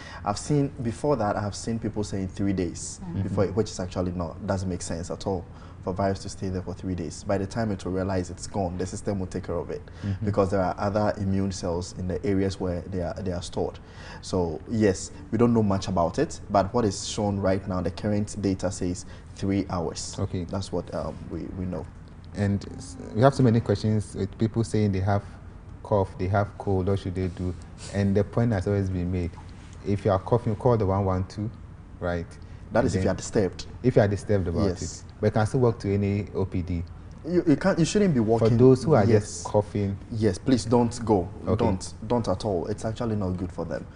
Before that, I have seen people saying 3 days, before which is actually doesn't make sense at all for virus to stay there for 3 days. By the time it will realize it's gone, the system will take care of it because there are other immune cells in the areas where they are stored. So yes, we don't know much about it, but what is shown right now, the current data says 3 hours. Okay. That's what we know. And we have so many questions with people saying they have cough, they have cold, what should they do? And the point has always been made. If you are coughing, call the 112, right? That is if you are disturbed. If you are disturbed about Yes. it. But you can still walk to any OPD. You shouldn't be walking. For those who are just coughing. Yes, please don't go. Okay. Don't at all. It's actually not good for them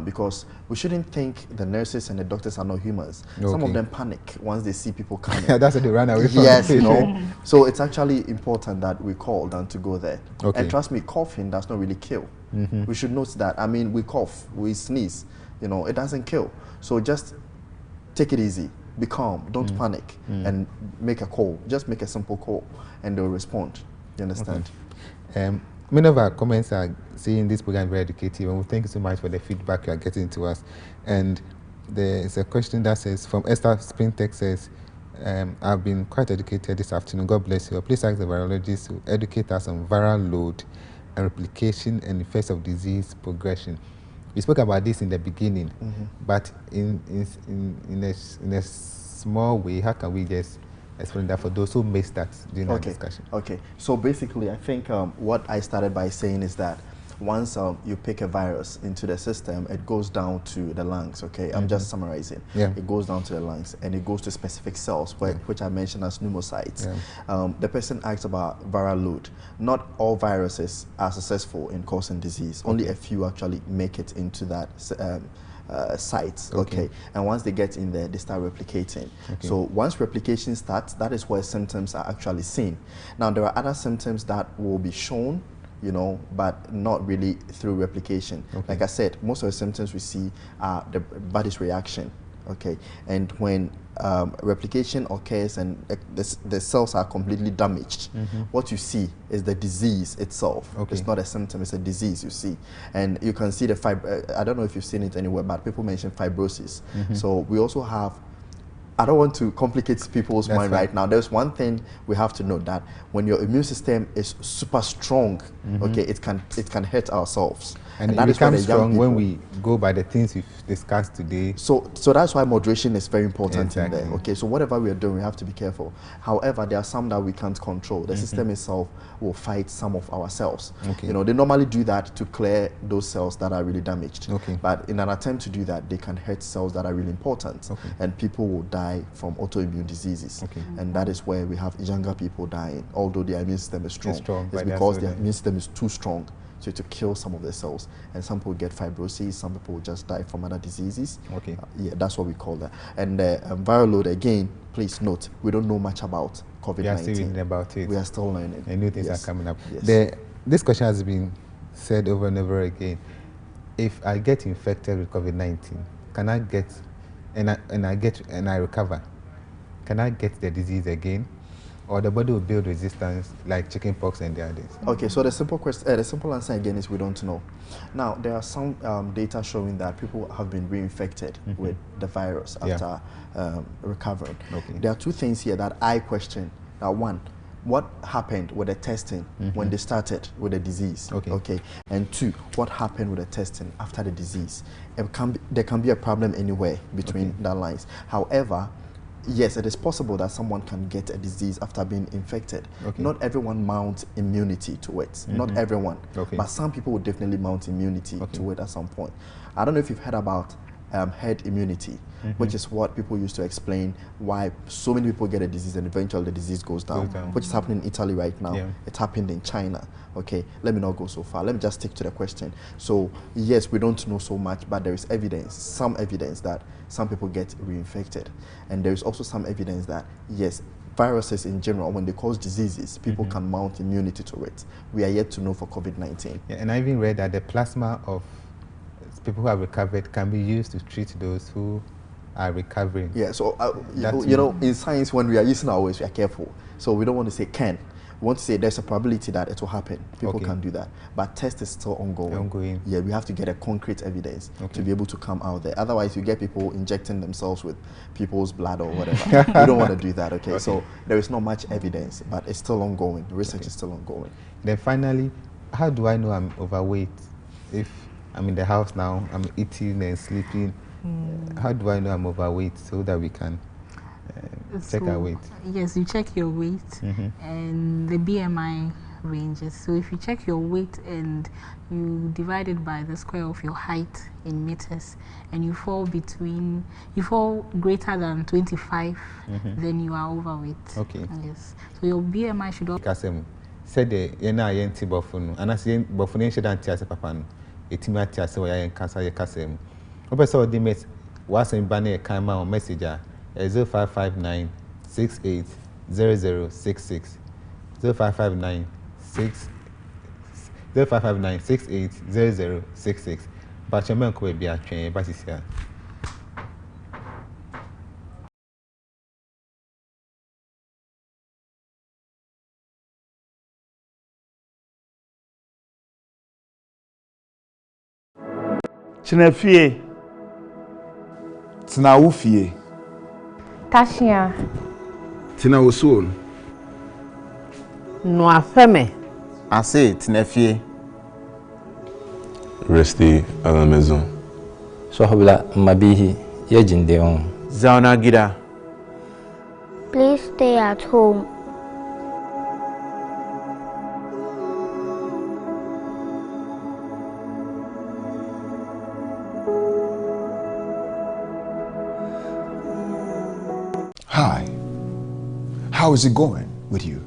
because we shouldn't think the nurses and the doctors are not humans. Some of Okay. them panic once they see people coming. That's why they run away from Yes, the you patient. know. So it's actually important that we call than to go there. Okay. And trust me, coughing does not really kill. We should note that. I mean, we cough, we sneeze, you know, it doesn't kill. So just take it easy. Be calm, don't panic, and make a call. Just make a simple call, and they'll respond. You understand? Okay. Many of our comments are saying this program is very educative, and we thank you so much for the feedback you are getting to us. And there is a question that says, from Esther Spintex says, I've been quite educated this afternoon. God bless you. Please ask the virologist to educate us on viral load and replication and effects of disease progression. We spoke about this in the beginning, but in a small way, how can we just explain that for those who missed that during our discussion? Okay. So basically, I think what I started by saying is that once you pick a virus into the system, it goes down to the lungs, okay? I'm just summarizing. Yeah. It goes down to the lungs, and it goes to specific cells, which I mentioned as pneumocytes. Yeah. The person asked about viral load. Not all viruses are successful in causing disease. Only a few actually make it into that sites, okay? And once they get in there, they start replicating. So once replication starts, that is where symptoms are actually seen. Now, there are other symptoms that will be shown, you know, but not really through replication. Like I said, most of the symptoms we see are the body's reaction, okay? And when replication occurs and the cells are completely damaged, what you see is the disease itself. It's not a symptom, it's a disease you see. And you can see the I don't know if you've seen it anywhere, but people mention fibrosis. So we also have, I don't want to complicate people's mind right now. There's one thing we have to know, that when your immune system is super strong, okay, it can hurt ourselves. And that it is why becomes the young strong when people- we go by the things we've discussed today. So that's why moderation is very important in Exactly. there. Okay, so whatever we are doing, we have to be careful. However, there are some that we can't control. The system itself will fight some of our cells. You know, they normally do that to clear those cells that are really damaged. But in an attempt to do that, they can hurt cells that are really important, and people will die from autoimmune diseases. And that is where we have younger people dying, although their immune system is strong. It's because their immune system is too strong to kill some of the cells, and some people get fibrosis, some people will just die from other diseases. Yeah, that's what we call that. And viral load, again, please note, we don't know much about COVID-19. We are still reading about it. We are still learning. And new things are coming up. Yes. This question has been said over and over again. If I get infected with COVID-19, can I get, and I recover, can I get the disease again? Or the body will build resistance like chickenpox and the others? Okay, so the simple answer again is we don't know. Now, there are some data showing that people have been reinfected with the virus after recovering. There are two things here that I question. Now, one, what happened with the testing when they started with the disease? And two, what happened with the testing after the disease? There can be a problem anywhere between that lines. However, yes, it is possible that someone can get a disease after being infected. Not everyone mounts immunity to it. Not everyone. But some people will definitely mount immunity to it at some point. I don't know if you've heard about herd immunity, which is what people use to explain why so many people get a disease and eventually the disease goes down, which is happening in Italy right now. It happened in China. Okay, let me not go so far. Let me just stick to the question. So yes, we don't know so much, but there is evidence, some evidence that some people get reinfected. And there is also some evidence that yes, viruses in general, when they cause diseases, people can mount immunity to it. We are yet to know for COVID-19. Yeah, and I even read that the plasma of people who have recovered can be used to treat those who are recovering. Yeah, so you know, in science, when we are using our words, we are careful. So we don't want to say can. We want to say there's a probability that it will happen. People can do that. But test is still ongoing. Yeah, we have to get a concrete evidence to be able to come out there. Otherwise, you get people injecting themselves with people's blood or whatever. We don't want to do that, okay? So there is not much evidence, but it's still ongoing. The research is still ongoing. Then finally, how do I know I'm overweight? If I'm in the house now, I'm eating and sleeping, how do I know I'm overweight so that we can check our weight? Yes, you check your weight and the BMI ranges. So if you check your weight and you divide it by the square of your height in meters and you fall greater than 25, then you are overweight. Okay. Yes. So your BMI should also... Said the yenti bofunu and as yen bofunu should antiase papa no etimi atiase wo ya nkasa ye kasem opeso the mess was in banner kama message 0559 68 0066 0559 68 0066 but your man could be a train basisia. Chinefie. Tina ufie. Tashia. Tina usul. No afeme. I say tinefie. Restez à la maison. So hobla mabihi ye jindeon. Zauna gida. Please stay at home. Hi. How is it going with you?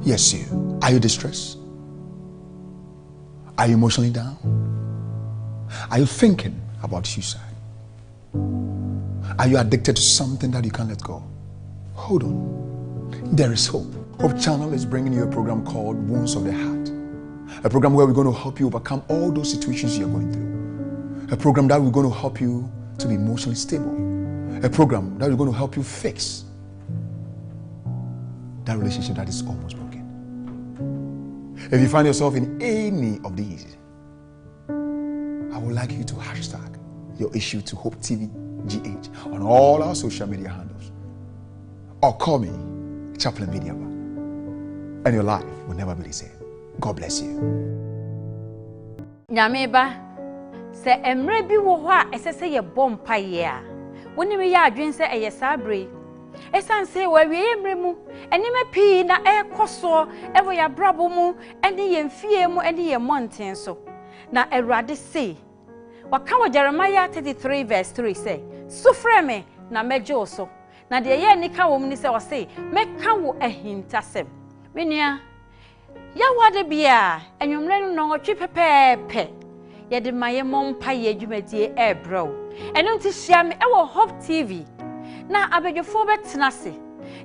Yes, you. Are you distressed? Are you emotionally down? Are you thinking about suicide? Are you addicted to something that you can't let go? Hold on. There is hope. Hope Channel is bringing you a program called Wounds of the Heart. A program where we're going to help you overcome all those situations you're going through. A program that we're going to help you to be emotionally stable. A program that we're going to help you fix that relationship that is almost broken. If you find yourself in any of these, I would like you to hashtag your issue to Hope TV GH on all our social media handles. Or call me, Chaplain Vidiaba, and your life will never be the same. God bless you. Nyameba, se emre bi wo ho a esese ye bompa ye a. Woni me ya adwen se eye sabre. Esan se wa wie emre mu, enime pii na ekoso, ewo ya brabo mu, eni ye mfie mu, eni ye monten so. Na Awurade se, waka wo Jeremiah 33 verse 3 say, "Sufre me na mejo so." Na de ye nika wo mu ni se wo say, "Meka wo ahintasem." Menua, ya wade bia, enwumre no nwotwe pepepe. Ye de maye mompa ye dwumadie ebro. Eno nti hia me ewo Hope TV. Na abedwofo betena se.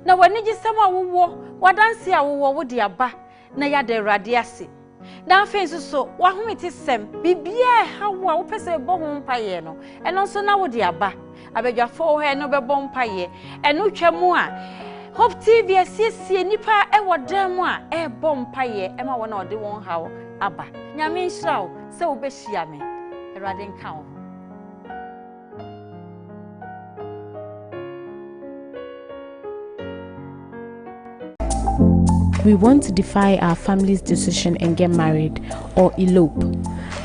Na wani gisem awowo, wadanse awowo wo de aba na ya de Awurade ase. Na afen so wahomete sem bibia hawo a wo pese bo ho mpaye no. Eno so na wo de aba. Abedwafo he no bebo mpaye. Eno twam a Hope TV asiesie nipa ewo dan mu a ebo mpaye ema wo na ode won hawo aba. Nyame nhyirawo se wo behia me. Awurade nka wo. We want to defy our family's decision and get married or elope.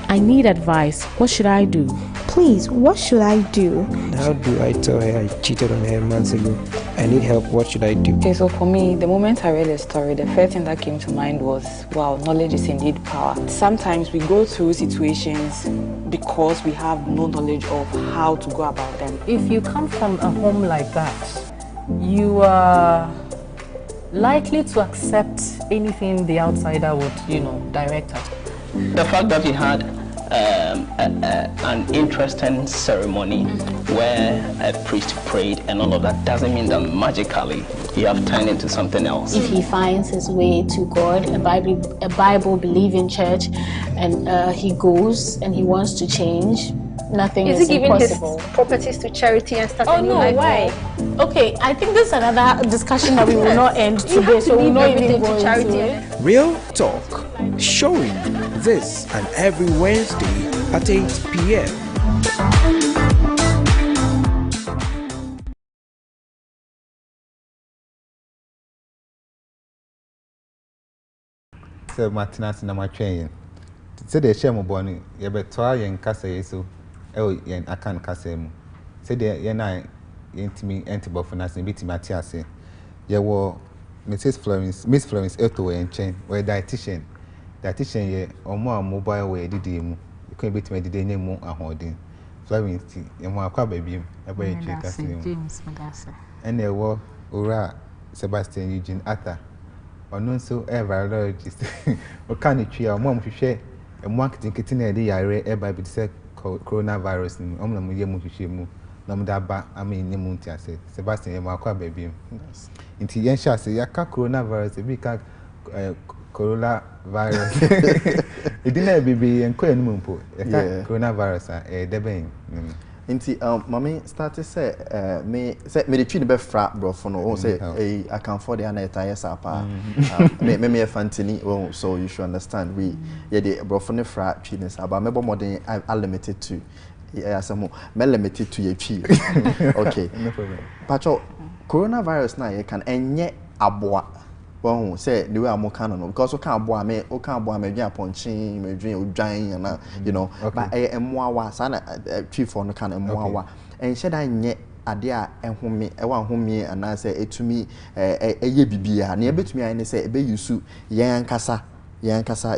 I need advice. What should I do? Please, what should I do? How do I tell her I cheated on her months ago? I need help. What should I do? Okay, so for me, the moment I read the story, the first thing that came to mind was, wow, knowledge is indeed power. Sometimes we go through situations because we have no knowledge of how to go about them. If you come from a home like that, you are likely to accept anything the outsider would, direct us. The fact that we had an interesting ceremony where a priest prayed and all of that doesn't mean that magically you have turned into something else. If he finds his way to God, a Bible believing church, and he goes and he wants to change, nothing is is he giving impossible. his properties to charity and start a new life? Why? Okay, I think this is another discussion that we will not end today, so we'll not even go into it. Real Talk, showing this and every Wednesday at 8 p.m. So Martinez na matwen. Say the share mo boni, ye beto yen kasa yeso. Yen akan kasa mu. Say the ye na yentimi entibofo na se bitimi ati ase. Ye wo Miss Florence Eto we enchen, we dietitian. Dietitian ye omo mobile we didi mu. You can bitimi didi nye mu ahodin. Florence ye mo akwa babiem e ba yetwe kasa mu. James Medasa. Ene wo ora Sebastian Eugene Atta. Ono nso virologist o kan twi a mo hwehwe e mo marketing na de yare e ba bi se coronavirus ni o mo na mo ye mo hwehwe mu na mo da ba ama ni mu ntia se Sebastian ye mo akwa ba bi nti yen sha se yaka coronavirus e bi ka coronavirus e di na bibi en ko enu mpo yaka coronavirus a de ben Inti mami started say me the tree be fra brofo no say I can afford the na etaya sapa me fantini so you should understand we the brofo ne fra tree ne sapa me bo modern I limited to some me limited to your tree okay no problem pacho coronavirus na you can enye aboa well say the way I'm no because we can't boa me dwan ponchin me dwan odwan na you know but emmoawa sana tree for no can emmoawa and shed anye ade a ehome ewa home ana say etumi eye bibia na ebetumi ane say ebe yusu yan kasa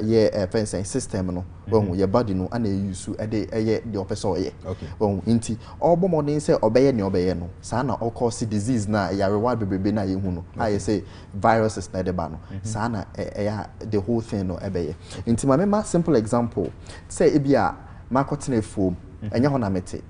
ye fencing system no well your body no ana yusu ede eye the opesa oye well inti obo modern say obeye no sana o cause disease na yarewa bebebe na ye hu no I say viruses na de ba no sana the whole thing no ebeye inti ma simple example say ebia makotena fom enya ho na mete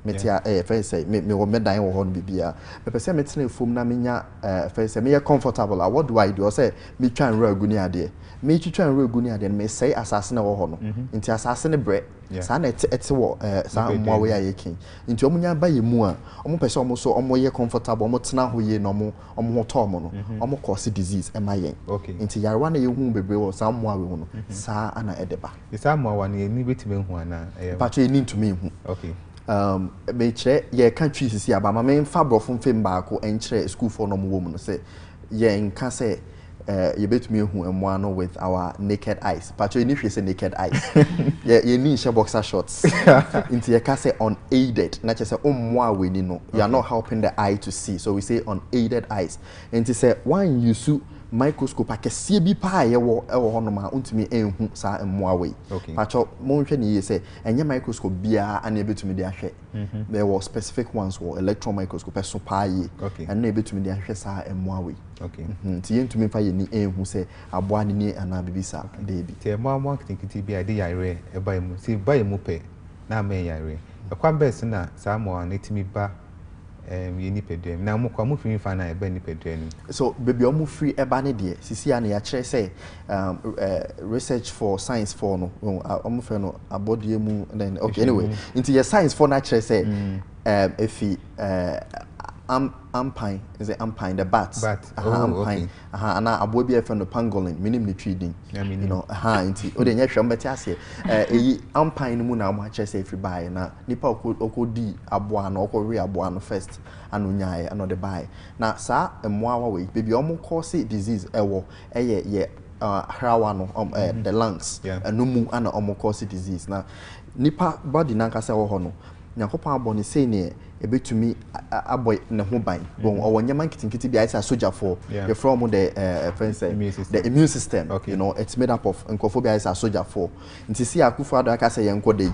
first say me wo medan wo ho no bibia me pese metena fom na menya first say me comfortable what do I do say me twa nra aguni ade me twa nra aguni ade me say asase na wo ho no nti asase ne bre sa na ete wo sa mo we ayekin nti omunya ba ye mu a omo pese omo so omo ye comfortable omo tena ho ye no omo ho to omo no omo cause disease e ma yen nti yarewa na ye hu bebre wo sa mo awe hu no sa ana edeba sa mo awa na ni betime hu ana patcho ye ni ntumi hu me chere ye country sisi aba ma me fa brofo mfem ba ko enchere school for no mo no say ye nka say you bet me who and one with our naked eyes. But you need to say naked eyes. You need to boxer shorts. Into your can say unaided. Not just say we know. You are not helping the eye to see. So we say unaided eyes. And to say one you su microscope akese bi pa ye wo hono ma untimi enhu sa emmoa we pacho monhwe ne say enye microscope bia ana ebetumi de ahwe there were specific ones for electron microscope so pa ye and na ebetumi de ahwe sa emmoa we ti yentumi fa ye ni enhu say aboa ni ana bibisa de bi ti emmoa marketing bia de yare e ba emu si ba emu pe na me yare e kwa best na sa mo na timi ba ye ni pedem na mo kwa mo free fa na e ba ni pedem so baby omo free e ba ne de sisi ana ya kire say research for science for no omo fe no abodie mu then okay anyway into your science for na kire say efi ampine is it ampine the bats ampine ana abo bi efe no pangolin minim ni tweeding you know inti o de nya hwem beti ase eyi ampine mu na mo kire say every buy na nipa okodi abo na okori abo no first anu nyae ano de buy na sa emmoawa we baby omo cause disease ewo ye hrawa no the lungs anu mu ana omo cause disease na nipa body na nkasa wo ho no nyakopa abone sei ne ebetumi aboy ne ho ban bon owonyama nkitinkiti bia isa soldier for the from the immune system you know it's made up of nkophobia isa soldier for nti si akufo ado aka say yenkode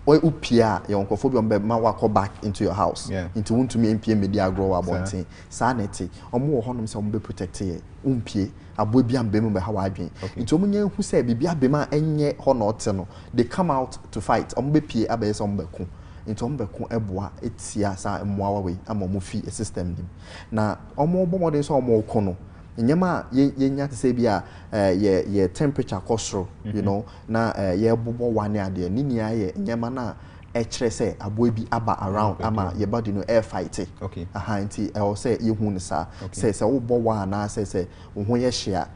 o upia yenkophobia mbe ma wako back into your house nti wontumi mpie media grow abonten sa neti omo wo honom se omo be protect ye umpie abo bia mbe mu be ha wadwen nti omo nya hu say bibia be ma enye ho no te no they come out to fight omo be pie abaye se omo be ku into ombeko eboa etia sa emmoawa we ama mo fi system nim na omo bomodin so omo kono nyema ye nya te se bia ye temperature kosro you know na ye bobo wane ade ni nia ye nyema na kyerɛ sɛ aboa bi aba around ama your body no air fight it. Okay. Nti ɛwɔ sɛ yɛhu ne saa sɛ wobɔ wa anaa sɛ wo ho yɛ hye a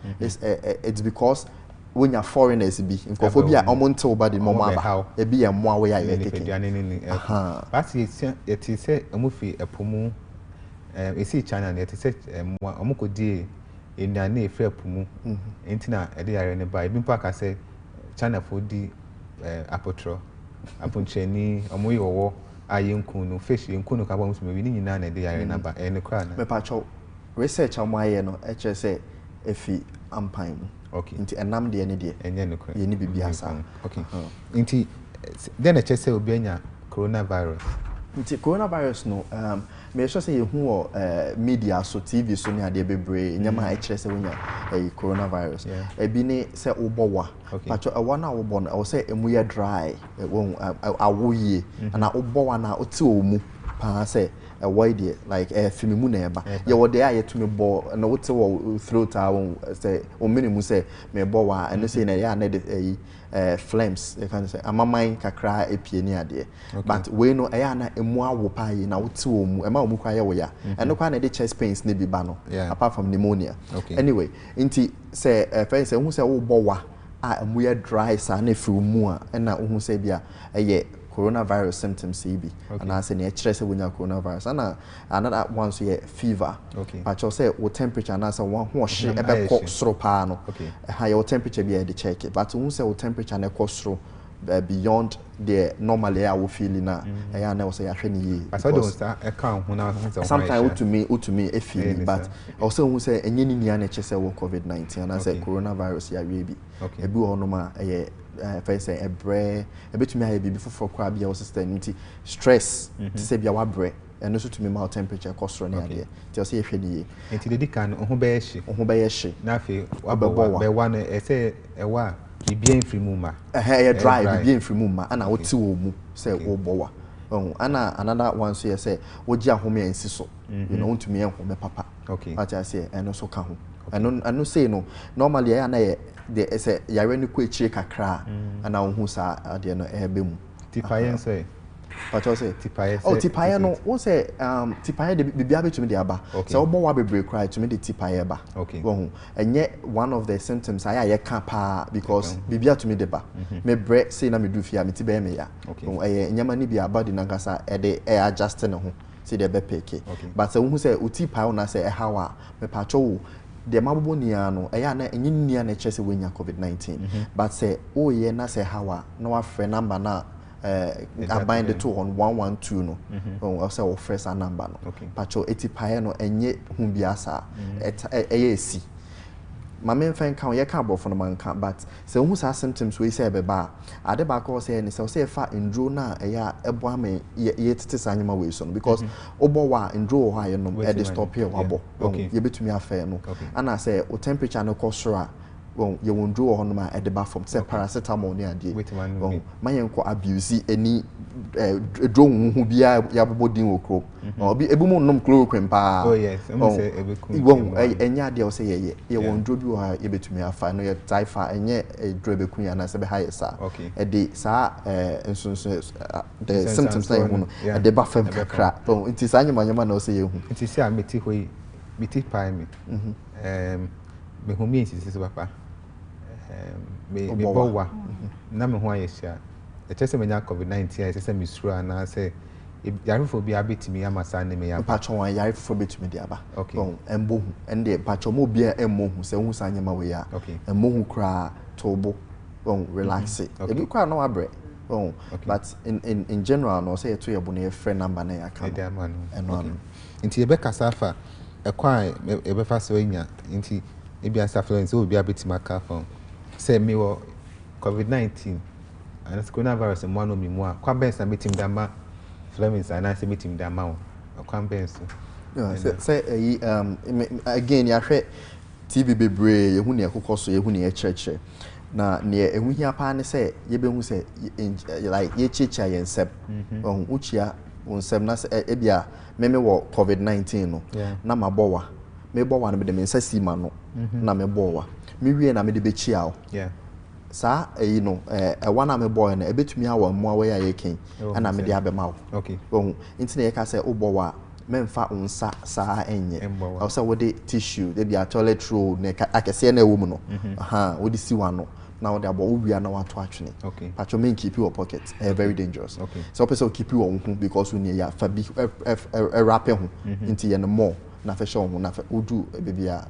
it's because when you're foreigners be nkɔfo bi a ɔmo nte wo body mo aba ebi yɛ mmoa we a yɛ keke but it is say ɔmo fi ɛpo mu esi China na it is say mmoa ɔmo kɔdie enduane efra ɛpo mu nti na ɛde yare ne ba ebi mpa ka sɛ China fo di apotro aponcheni ɔmo yɛ wɔwɔ aye nkunu fish nkunu ka ba musu mebi ni nyina na ɛde yare na ba ɛne kra na me pa cho research amo aye no ɛkyerɛ sɛ efi ampan mu. Okay. Inti enam de ne de. Enye no kra. Ye ni bibi asa. Okay. Inti then ɛkyerɛ sɛ obi anya coronavirus. Inti coronavirus no me sure say you hu media so TV so ne ade bebre nyama ɛkyerɛ sɛ wonya coronavirus. Ebi ne sɛ wobɔ wa. Pacho ɛwa na wobɔ no ɛwɔ sɛ emu yɛ dry won awoyie na wobɔ wa na oti omu pa sɛ avoid it like fimimu na eba ye wo de aye to me bo na wote wo throat a say o minimum say me bo wa and say na ya na de flames you can say amaman kakra epie ni ade but we no ya na emu awo pa yi na wote wo mu ema wo mu kwa ye wo ya and kwa na de chest pains ne bi ba no apart from pneumonia. Anyway inti say first say hu say wo bo wa a emu ye dry sa na fi mu a na hu say bia coronavirus symptoms CB and I say near stress when you coronavirus and another one so yeah fever. But you say what temperature and I say one who she ebe ko soro pa no your temperature be the check it but who say what temperature na ko soro beyond the normally I will feel na I na say ahwe ni but so don't start account when I sometimes to me a feeling but also who say enye ni nia na chese wo COVID-19 and I say coronavirus ya we bi e bi ono ma first say a bre a bit to me bibi for crab your system stress to say bia wa bre and also to me my temperature costro na ade ti o say hwe ni enti de kan ho be hye na afi wa be wa no e say e wa bibia mfiri mu ma e dry bibia mfiri mu ma ana wo ti wo mu say wo bo wa ana another one so say wo gi ahome ansi so you know to me enhome papa but I say and also ka ho and no say no normally I na the say yare ni ko echire kakra ana wo hu sa ade no ebe mu tipaye say but you say tipaye tipaye no wo say tipaye de bibia betumi de aba say wo bo wa bebre cry to me de tipaye ba wo hu enye one of the symptoms I ka pa because bibia to me de ba me bre say na me du fia me ti be me ya nyama ni bia body na nkasa e de adjust ne ho say de be peke but say wo hu say utipaye na say hawa me pa cho the mabobo nia no eya na enyi nia na chese wenya COVID-19 but say oh ye na say hawa na wa frɛ number na abind the two on 112 no o say o frɛ sa number no pacho etipae no enye hu biasa eya esi mama mfa nka ye ka abofo no manka but say hu sa symptoms we say beba ade ba ko say ni say fa ndro na eya ebo ama ye tete sa nyama we so no because obo wa ndro ho aye no e dey stop here wabo ye betumi afa no ana say o temperature no ko soro ye wondro ho no ma e dey ba from say paracetamol ni ade mayen ko abuse any drone hu bia ya bobodin okro obi ebumu nom chloroquine pa say ebeku enya ade o say ye wondro bi ho ye betumi afa no ye taifa enye dro ebeku ya na se be high sa e dey sa ensunsun the symptoms na hu no e dey ba fam kakra nti sa nyama na o say ye hu nti say ameti hoyi meti pai me me hu mi nsisi so papa me bowa na me ho ayesha e chese menya COVID-19 I say me suru ana say yarefo bi abetimi amasa ne me ya patcho wan yarefo betimi de aba embo hu ende patcho mo bia emmo hu se hu sa nyama we ya emmo hu kra tobo relax it e bi kwa no abre but in general no say to yebo na friend number na ya ka eno nti ebe kasafa e kwa e be fa so nya nti e bia safle nti obi abetimi aka phone say me wo COVID-19 and coronavirus mo no mi mu a kwa ben sa metim dama Flemings and I say metim dama o kwa ben so say again ya hwe TV bebre ye hu ne ekokọ so ye hu ne ye church na ne ehu hia pa ne say ye be hu say like ye chicha ye nsem uchia onsem na e bia meme wo COVID-19 no na mabowa me bowa na me de me nsa sima no na me bowa me wie na me de be chia o sa you know one am boy na ebetumi awo mo awe ya yeken ana me dia be ma wo okay oh inti na ye ka say obo wa memfa unsa sa enye o say wo de tissue de bia toilet roll na akese na ewo mu no aha wo de si wano na wo de abo wo wia na wato atwene okay patcho men keep your pocket very dangerous okay so person keep you on because we near ya fa bi wrap ho inti ye no more na fa show ho na fa odu bebia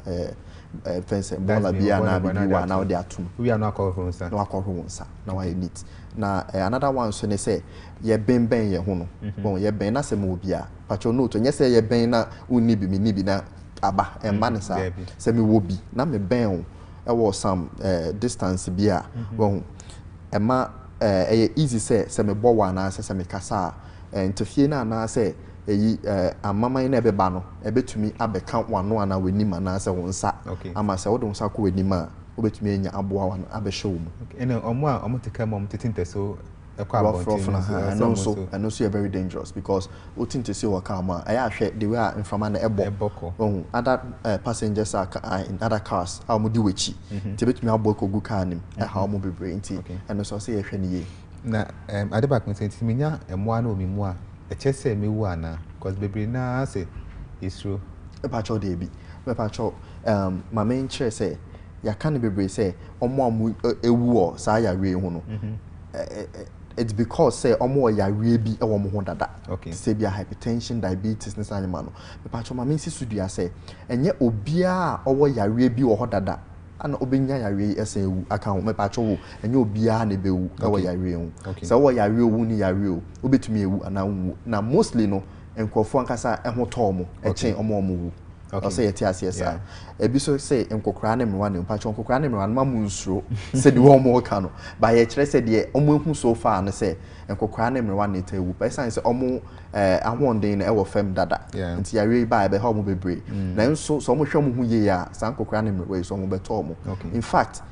fence bola bia na bibi wa na wo de atum we are not call for unsa na akọ ho unsa na wa neat na another one so ne say ye ben ye ho no bon ye ben na se mo bia patcho no to nye say ye ben na uni bi mi ni bi na aba emba ne sa se me wo bi na me ben ho e was some distance bia bon ema easy say me bo wa na say me kasa ntofie na na say eyi amaman na ebeba no ebetumi abeka wano ana wenima na say wonsa ama say wo nsa ko wenima obetumi enya aboa wano abehwe wo mu ene omo a omo teka mo titinte so and also you're very dangerous because what to see what come the way in from an other passengers are in other cars how mu di wechi tibet me aboko gu car nim how mu be brain and also say ehwe na ade back me say minya emo na omi mu a echese me wu ana because bebre na say isro e pa cho dey bi me pa cho my main chair say ya kan bebre say omo amu ewu o sa ya we hu no it's because say omo ya we bi e wo mo ho dada say bia hypertension diabetes nisa anyama no me pa cho ma mensi sudua say enye obia owo ya we bi wo ho dada ana obenya ya we ese ewu aka ho me pa cho wo enye obia na bewu e wo ya we hu say wo ya we owu ni ya we o obetumi ewu ana wu na mostly no enkofo ankasa e ho to mo e chen omo wu okay say yeti asiesa ebi so say enkokra na mwa ne mpacho enkokra na mwa mamu nsuro say the one more ka no ba ye kire say de omo ehu so far no say enkokra na mwa ne tawu person say omo ahwonde na e wo fam dada nti yawe ba e be ha omo bebre na nso so omo hwam hu ye ya san kokra na mwa so omo beto omo in fact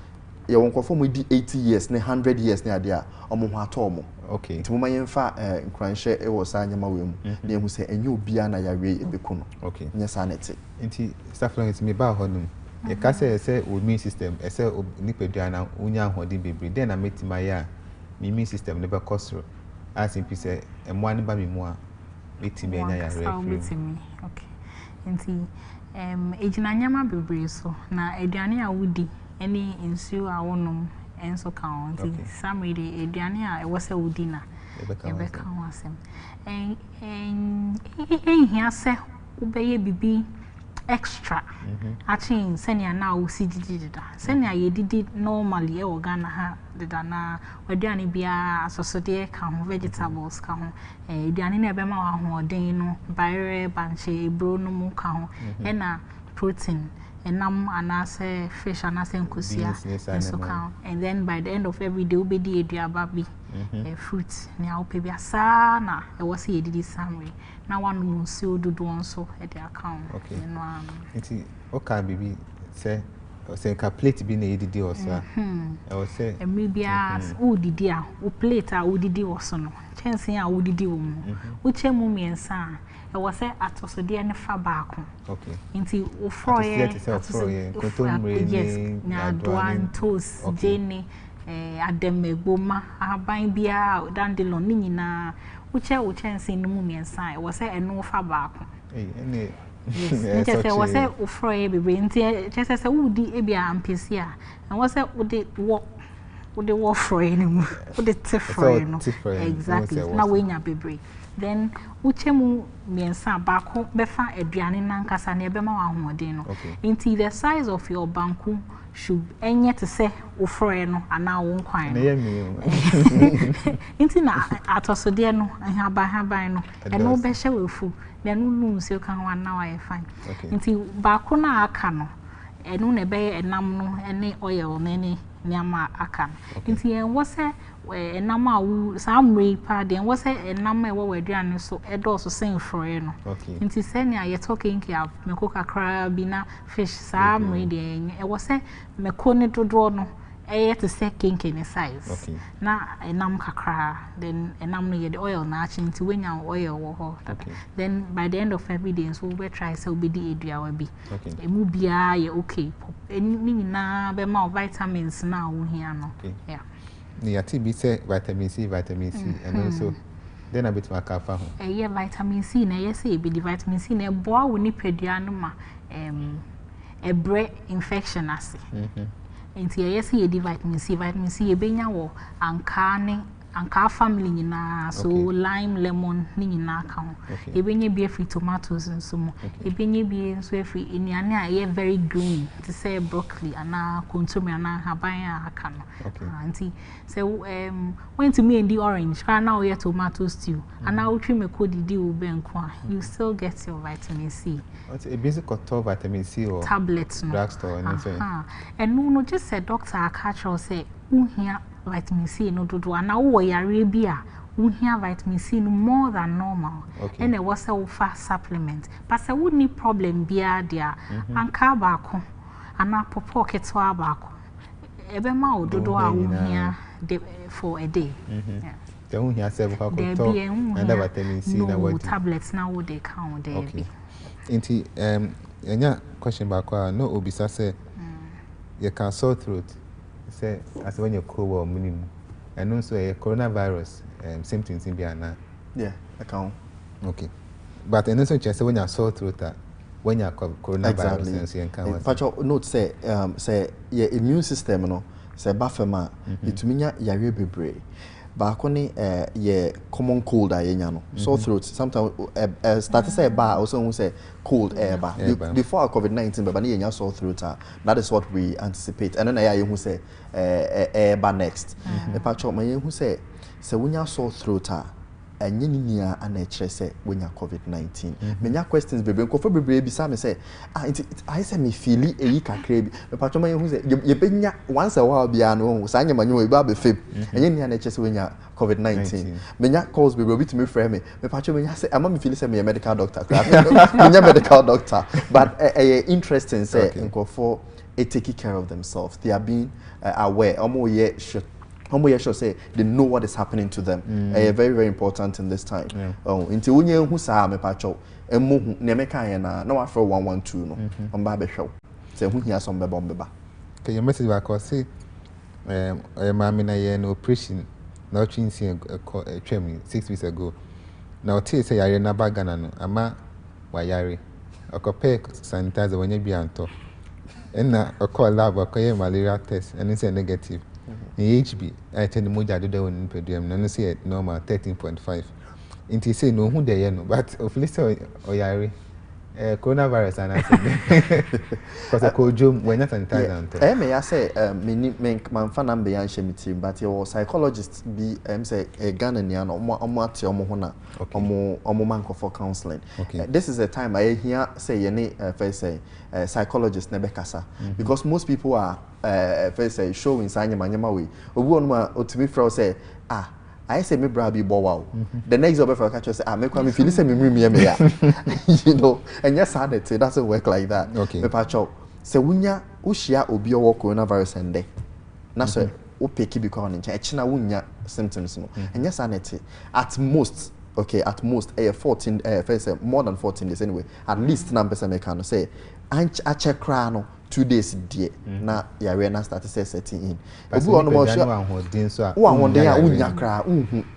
ye won kofo mo di 80 years na 100 years na ade a omo ho ato omo okay nti mo mayenfa nkranhye e wo sa nyama we mu na ehu say enye obia na yawe ebeku no okay nya sanity nti safran nti me ba ho no e ka say immune system e say nipadua na unya hodi bebre den na metima ya me immune system ne be kosro as in say emo ani ba me mu a metima enya ya metimi okay nti ejina nyama bebre so na aduane a wudi eni nsuo a wonom enso count samedi aduane a e wose wudi na ebe kan wasem hia se ubeye bibi extra achin senia na wo sididida senia yedidi normally e organa ha dida na aduane bia asosode ka ho vegetables ka ho aduane na ebe ma wa ho odin no bayre banche ebro no mu ka ho na protein enam anase fish anase nkosia so count and then by the end of every day obedi eduaba bi fruit ni a ope bia sa na e wo se yedidi samwe na wanu munsi odudu onso e dey account no am nti o ka bibi se ka plate bi na yedidi osa e wo se emi bia o didi a o plate a o didi oso no chense a o didi wo mu o chemu miensa e wo se atosode ne fa baako nti o froye yes na doantos jeni ademegboma aban bia dandelon ni nyina wo chense no mu miensa e wo se eno fa baako yes nti se wo se o froye bebe nti chense se wo di ebia ampesi a wo se wo de wo froye ni mu wo de tifroye no exactly na we nya bebe then uchemu miensa baako befa aduane nankasa na ebema wa hoɔden no nti the size of your banku should enye to say ofroe no ana wo nkwan no nti na atosode no haban no eno be hye wefu na no nu nse kan wa na wa fine nti baako na aka no eno na be enam no ene oil na ne nyama aka nti en wo se enam a wu samre pa de en wo se enam e wo waduane so edo so sen froe no nti se ne aye talking kia meko kakra bi na fish samre de e wo se meko ne dodo no eye to say kinky size na enam kakra then enam no ye the oil na achi nti wenya oil wo ho then by the end of every day so we try say obedi edua wa bi emu bia ye okay na be ma vitamins na wo hia no. Yeah. Ni ati bi say vitamin C and also then a bit ma ka fa ho. Yeah, vitamin C na yes e be the vitamin C na boa wo nipadua no ma ebre infection ase. Enti yes e di vitamin C e benya wo anka family nyina so lime lemon ni nyina ka ho. E benya bi free tomatoes nso mo. E benya bi nso free eniane a ye very green to say broccoli ana kontomire ana haban aka no. Enti say when to me the orange now we tomato stew ana utwi me ko didi wo benko a you still get your vitamin C. What's a basic of vitamin C or tablets no drugstore and anything. And no just said doctor catch or say here vitamin C no do and now we are Arabia here vitamin C no more than normal. And there was a fast supplement but I would need problem be there and carbako and a pocket to abako ebe ma ododo a here for a day. The one here several and vitamin C no tablets now would they count there. Inti enya question back no obisa say you can sore throat say as when you cold or minimum and also a coronavirus symptoms in biana. Yeah, I can. Okay. But and also just when you sore throat when you coronavirus and can patch note say your immune system no say bafema ituminya yare bebre baako ne ye common cold ayenya no sore throat sometimes start say ba also who say cold air ba before COVID-19 but na sore throat that is what we anticipate and then I who say air ba next the patch my who say wunya sore throat enye ni nia ana kire say wunya COVID-19 menya questions bebe nko for bebe bisa me say I say me feel eyi kakra bi me patch my who say ye benya once a while bia no sa anya manyo e ba be feb enye ni ana kire say wunya COVID-19 menya calls bebe obi to me frame me patch menya say ama me feel say me medical doctor menya medical doctor but interesting say nko for taking care of themselves they are being aware omo ye sure say they know what is happening to them. Very, very important in this time. Until when you say me pacho, emu ne me kan na after 112 no. Omba be show. Say who here some be bomba. Okay, your message back was say mama na ye no operation na twinsi twem 6 weeks ago. Now tell say yare na bagana no ama wa yare. Okope sanitizer when you be anto. Na okọ lab okoye malaria test and it's negative. HB I tell the moja do the one pedium no say normal 13.5 inti say no who dey no but of least oyare coronavirus and I said because I call Jom when not sanitizer me I say me man fan am be yan shemiti but your psychologist be say Ghana nian omo ate omo ho na omo man for counseling. This is a time I hear say ye first say psychologist na bekasa because most people are first say showing sanya manyama we obi onu ma otimi fro say I say me bra be bo wow. The next job for catch say me kwa me feel say me me ya. You know, and yes it doesn't work like that. Me pacho say wunya uhia obi owo coronavirus ende. Na so o peki bi kwa nche echina wunya symptoms no. And yes at most 14 first say more than 14 days anyway. At least number say me can say a check kra no 2 days die na yare na start say setting in ebu ono ma sure wo den a unya kra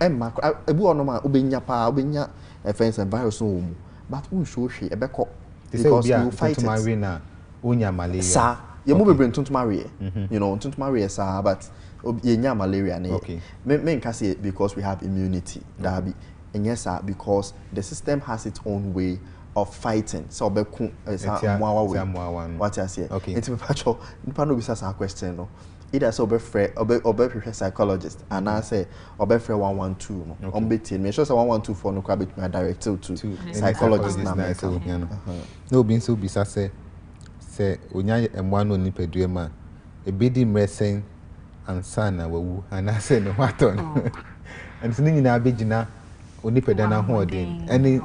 emma ebu ono ma obenya pa obenya offense virus no mu but unsho hwe ebeko because you fight it na unya malaria sa ye mo bebre ntuntumare you know ntuntumare sa but yenya malaria na me nka say because we have immunity that be enyesa because the system has its own way of fighting so obeku what I say it's me pacho nipa no bisa sa question no either so obefre psychologist and I say obefre 112 no ombeti me sure say 112 no kwa bet me direct to psychologist na me so no bin so bisa say onya emwa no nipa duema ebedi mresen ansa na wawu and I say no waton and so nyina abegina onipa dana ho odin any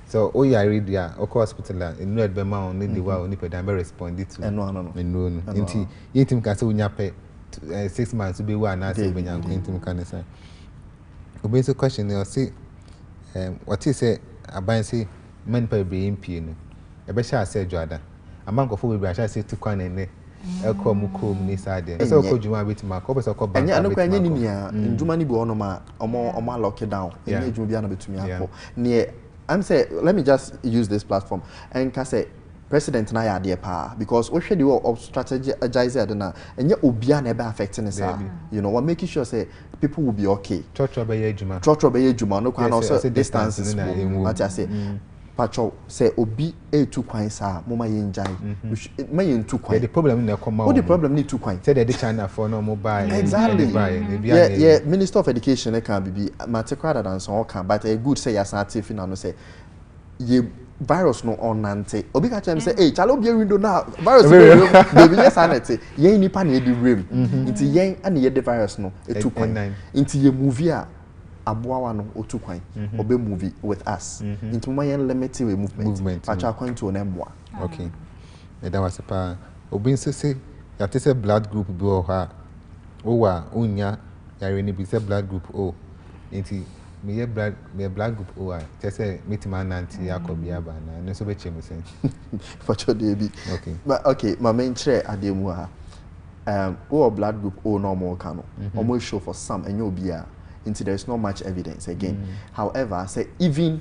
so o yare dia o hospital in no edbema on need the wa onipa dan be respond to no nti yetim ka say onya pe 6 months be wa na say benya ntim kan say obi so question you say what is say aban say man pa be impie no e be sha say joada aman go fo be sha say tukwan ne eko muko ni sade so ko juma bit ma ko pesa ko bank anya no kwa anya ni nia nduma ni bi ono ma omo lock down enya juma bia na betumi akọ ne I'm say let me just use this platform and can say president na ya de pa because we hwe the of strategize na enya obia na be affecting us you know what making sure say people will be okay church be ejuma no kwa na also distances what I say pacho say obi etu kwan sa moma yenjai ma yentu kwan the problem na come what the problem need to kwan say the China for no mobile exactly yeah minister of education can be matter than so can but a good say yes active na no say ye virus no on nante obi ka chem say hey chalo obi window na virus baby yes anete yen nipa na e di rem nti yen ana ye the virus no etu kwan nti ye movie a aboawa no otu kwan obe movie with us nti mo yen limit we movement acha kwan to na mboa okay that was pa obi nso say ya te say blood group bi o ha o wa onya yare ni bi say blood group O nti me blood group O a te say metima nanti yakobia ba na no so be chemu sen for sure dey be okay but okay my main tray ademu ha o blood group O normal kano almost show for some and you be into there is not much evidence again however say even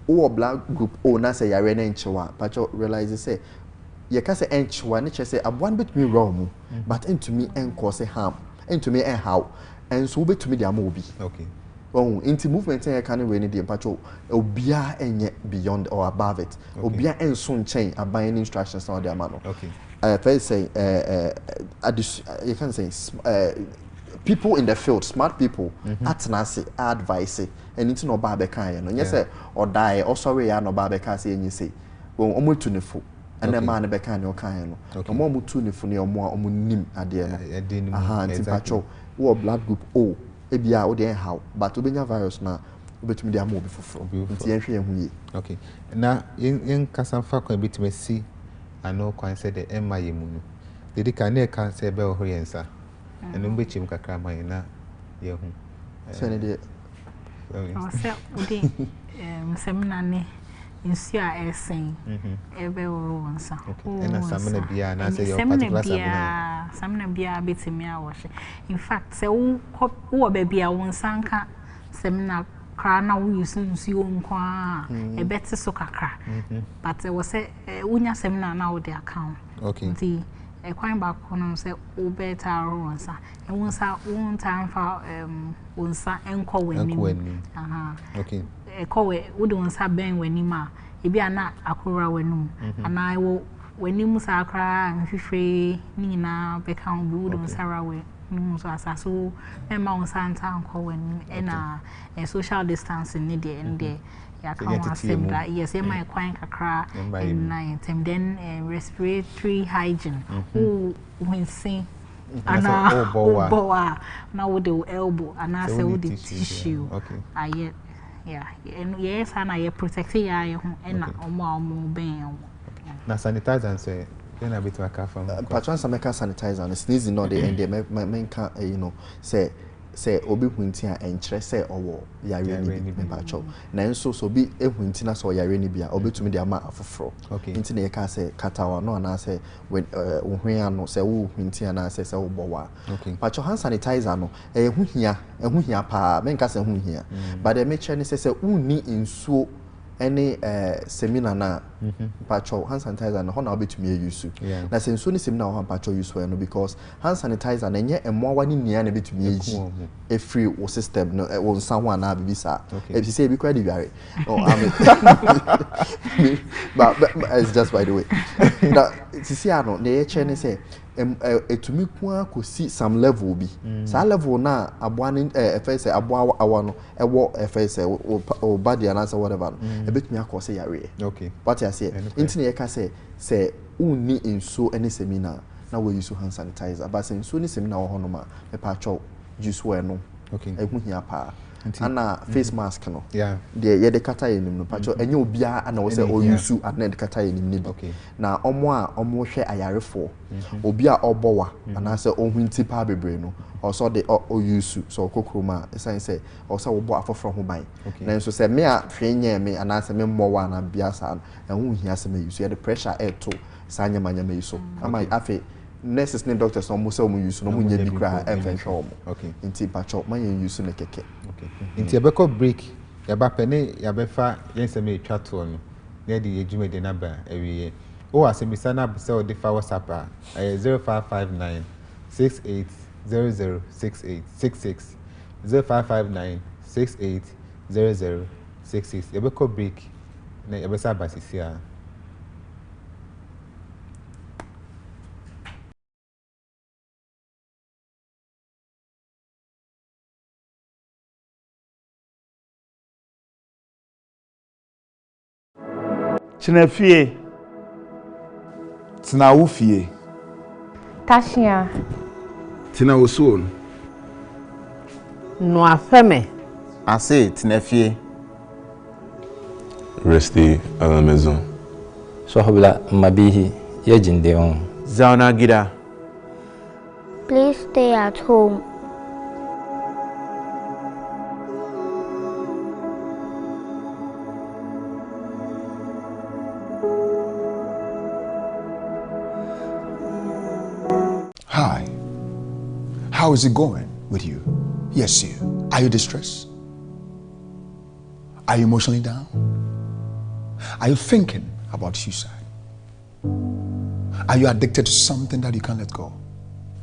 o blood group O na say yare na nchewa but you realize say you can say nchewa na che say abwan betumi wrong but into me en cause harm into me en how and so betumi dey am obi okay oh into movement en can we need but obia enye beyond or above it obia enso nchen aban instructions na dey am no okay first say you can say people in the field, smart people, atenase advice, and into no barbecue. No, yes, or die, or sorry, no barbecue. Say, and you say, well, almost too full, and the man beka no kind. No more mutu for near more nim at the end. Aha, and patrol, or blood group O, ebia or the how, but to be a virus now, bet me they are more before. Okay, now in Casanfa can bit me see, I know quite said the Emma Yemunu. Did the can say bell hoyensa. And then which him kakama na ye hu sene de o se odi semina ne nsu a esen ebe wo wonsa and samina bia na say your particular samina bia betimi a wo in fact se wo ba bia wonsa nka semina kra na wo use nsu nkwa ebe te so kakra but wo se unya semina na wo de account okay kwan ba kono se obeta ronsa wonsa wonta mfa wonsa enko wani aha okay ekowe wudu wonsa ben wani ma ebi ana akora wanu ana wo wani musa akra nhwehwe ni na beka wudu wonsa rawe ni so asaso ema wonsa nta anko wani ena social distancing ni de ende ya kan asem da yes e my kwan kakra in night and then respiratory hygiene when see ana bowa na with the elbow and I say with the tissue aye yeah and yes and I protect ya ho na omo ben na sanitizer and say then a bit wa ka fam patron some make sanitizer and sneezing no dey and dey men can you know say obi hunti a enkyere say owo yare ni bi patcho na enso so bi ehunti na so yare ni bia obetumi de ama afoforo nti na ye ka say katawa no na say when ohwen ano say wo hunti na say wo bowa patcho hand sanitizer no ehuhia pa men ka say ehuhia but the make sure ni say unni nsuo any seminar na patcho hand sanitizer no ho na obetumi use na say nsuo ni seminar ho patcho use no because hand sanitizer na nye emowa ni nia na betumi eji e free wo system no wo nsa ho na bibisa e say be quite the but it's just by the way that sisi ano na ye che ni say etumi kwa kosi some level bi sa level na aboa ni first aboa awa no ewo first o body and answer whatever ebetumi akose yare what I say intini ye ka say unni inso any seminar na we use hand sanitizer but say inso ni seminar wo hono ma me pa cho use we no ehu hia pa ana face mask no ye de kata yenim no pa cho enye obia ana wo say o use ana de kata yenim ni na omo hwe ayarefo obi a obowa ana say ohunti pa bebre no also the o use so kokroma esan say also wo bo afoforo ho ban na so say me a hwenye me ana say me mmowa na bia sa ehu hia say me use ye the pressure air to sanya manya me so ama afi nurses and doctors almost say we use no money di cry and show. Okay. Inti pacho man use no keke. Okay. Inti abeko break yaba pene yaba fa yenseme etwa to no. Na di ejume de na ba ewiye. O asebisa na bisa o de fa WhatsApp 0559 68006866 0559 680066 yabeko break na yabesa basisia. Chinefie. Tina ufie. Tashia. Tina usul. No afeme. I say tinefie. Restez à la maison. Sohobla mabihi yejindeon. Zauna gida. Please stay at home. Hi. How is it going with you? Yes, you. Are you distressed? Are you emotionally down? Are you thinking about suicide? Are you addicted to something that you can't let go?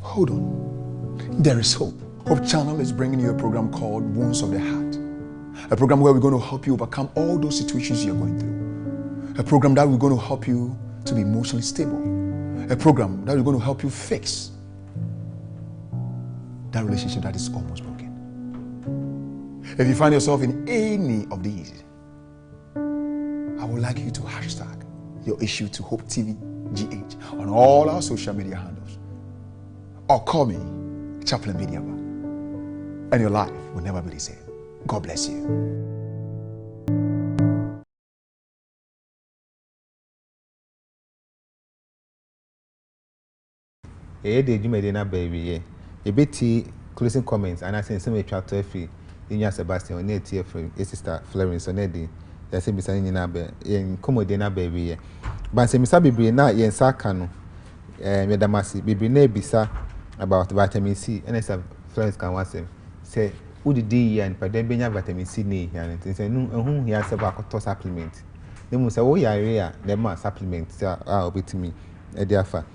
Hold on. There is hope. Hope Channel is bringing you a program called Wounds of the Heart. A program where we're going to help you overcome all those situations you're going through. A program that we're going to help you to be emotionally stable. A program that we're going to help you fix that relationship that is almost broken. If you find yourself in any of these, I would like you to hashtag your issue to Hope TV GH on all our social media handles. Or call me Chaplain Media, and your life will never be the same. God bless you. The Jumede na baby, a bit closing comments, and I send some chapter free. Inya Sebastian, near tear from sister Florence on Eddie. They say, Miss Anina, in Comodena baby. But say, Miss Abibi, na yen Sakano, Madamasi, Bibi ne bisa about vitamin C, and as Florence can once say, who did D and Padembina vitamin C, and it say, no, whom he has about to supplement. They must say, oh, yeah, they must supplement, I'll be to me, a dear fa.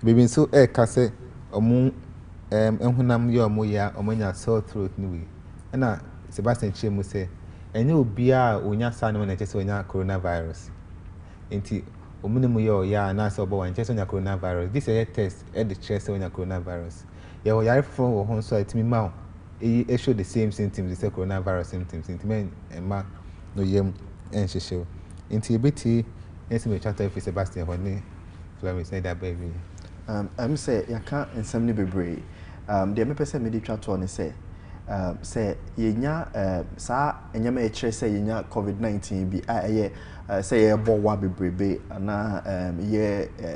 Baby, so a casse, or moon, and when your moya, or when you sore throat, anyway. And Sebastian Chim will say, and you'll be when you're son when I just when you're coronavirus. Inti, Omunimuyo, ya, and answer about when just on your coronavirus. This is a test at the chest when you're coronavirus. Yeah, we are from home, so it's me mouth. It show the same symptoms, the coronavirus symptoms, into men and man, no yem, and she show. Inti BT, and some chat with Sebastian when Florence said that baby. I'm say, you can't in some be brave. The person made it to and say, say yenya sa enyama echre say yenya COVID-19 bi say ye bo wa bebrebe na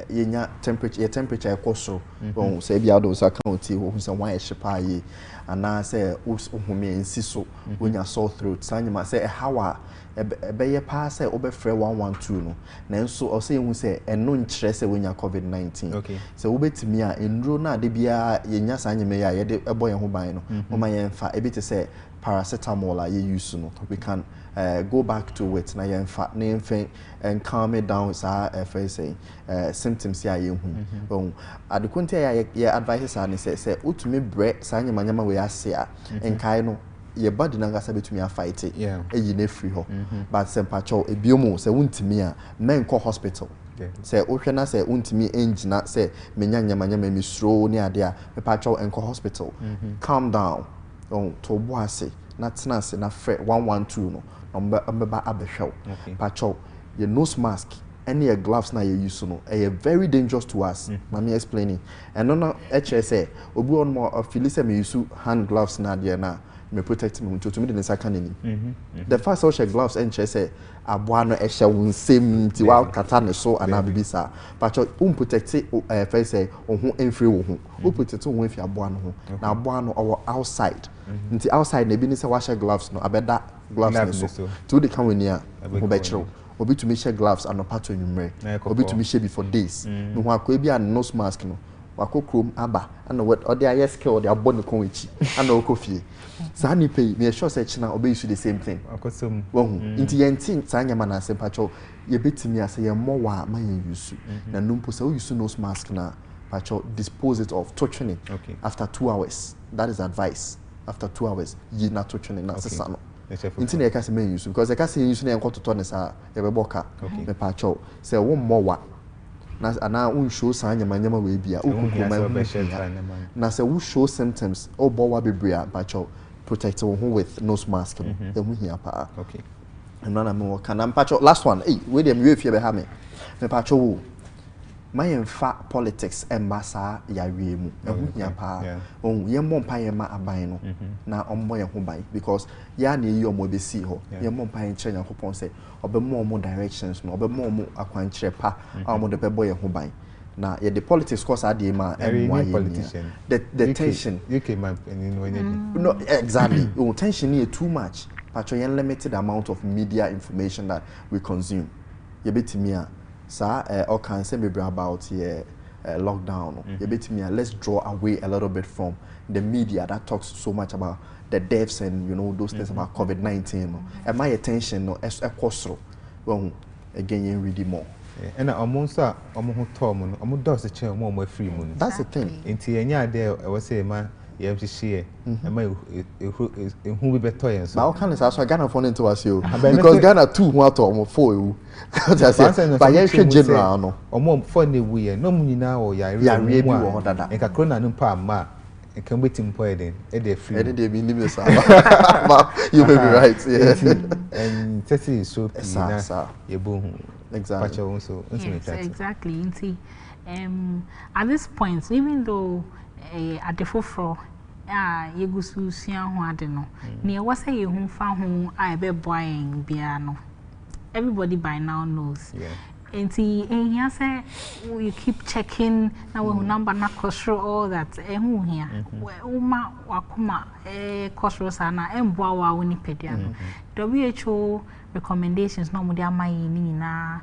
yenya temperature ekoso bon say bia do so account wo say wan ehyepa ye ana say ohumi ensi so wonya sore throat sanyima say how ebeye pa say obefre 112 no nanso o say hu say eno nkyere say wonya COVID-19 okay say wobetimi a enro na de bia yenya sanyima ya ye de ebo ye ho ban no mama ye mfa ebiti say paracetamol ye use no we can go back to it na ye mfa na mfa and calm it down sa say symptoms ya ye hu bon adekunte ya advice sa ne say utumi bre sanyima nyama we ase a enkai no your body nangasa betumi a fight it eyi na free ho but sempacho ebiomo say wuntimi a men ko hospital say ohwe na say wuntimi engina say menya nyama misro ni ade a mepacho enko hospital calm down to boase na tenase na fre 112 no mbeba abehwew pacho your nose mask any your gloves na you use no very dangerous to us mami explaining and no say obi on more feel say me use hand gloves na there na me protect me to me the second any the first social gloves and say aboa no ehye won sem nti wa kata ne so ana bibisa but protect first say ohun enfre wo hu o protect ohun efi aboa no ho na aboa no outside nti outside na bi ni say wa share gloves no abeda gloves ne so to the can we near ho be chiro obi to me share gloves and no pato enumre obi to me share before days no ho akwa bi an nose mask no wako krom aba ana what or their skill their body kon echi ana okofie saa ni pay me sure say china obey you the same thing akosum inti yentin saa nyama na se pacho ye betimi ase ye mo wa ma ye use na numpo say use nose mask na pacho dispose it of touching it after 2 hours. That is advice. After 2 hours ye na touching na sesa no inti na ye ka se me use because ye ka se use na enko toto ne saa ye be boka me pacho say wo mo wa na ana un show saa nyama we bia ukukuma na say wo show symptoms o bo wa bebria pacho protect wo with nose mask no e hu hia pa okay and na me can am pacho last one we dem we fie be ha me pacho wo my fa politics embasa ya wiemu e hu hia pa on ye mompa ye ma aban no na ommo ye ho ban because ya na yi omo be si ho ye mompa ye kire yakopon say obemmo omo directions no obemmo omo akwankire pa omo de bebo ye ho ban na ye the politics course ade ma politician the tension you came up and no exactly tension is too much but you limited amount of media information that we consume ye betimi a sa or can say maybe about lockdown ye betimi let's draw away a little bit from the media that talks so much about the deaths and those things about COVID-19 and my attention no ekosro well again you read more and omonsa omo tom no omo does the chair omo free moon. That's the thing inti enya there I was say ma ye share and my who be better yen so but can is also Ghana phone into us you because Ghana 2 who to omo 4 you but ye hwe general no omo 4 na we no mu nyina o ya re bi wo dada enka corona no pa ma enka betim po eden e dey free e dey be nim so you may be right and tesi so pina ye bohu exactly so exactly at this point even though at the forefront yegusu sia ho ade no ne e wasa ye hu fa ho a be boying bia no everybody by now knows enti ehia say you keep checking na we number na control all that hu hia uma wakoma control sana emboa wa woni pedia no WHO recommendations no mo dia mayi ni na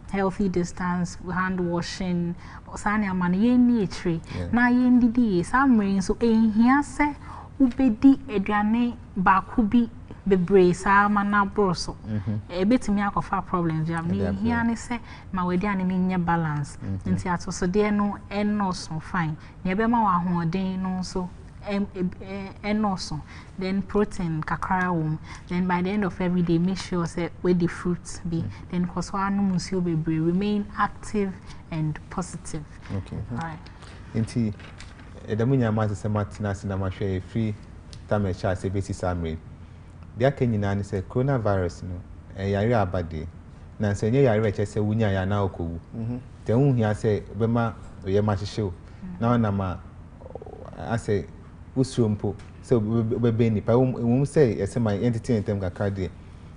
healthy distance, hand washing, osani amani yeni etri na yendidi samrin so ehia se ubedi eduane bakubi bebre sa mana broso ebetimi akofa problems ya ni ehia ne se ma wediane ni nya balance nti atoso de no enoso fine ne be ma wa hoden no so enoso then protein kakara wom then by the end of every day make sure say where the fruits be then cause anu musio bebre remain active and positive. Okay, all right enti edamunya ma se matina sina ma hwe free time cha se besi samre dia kenyina ne se coronavirus no yare abade na se nye yare che se wunya ya na okowu te hu hia se be ma ye ma hihye na na ma ase usrompo so be ni pa wum say ese my entertainment kakra de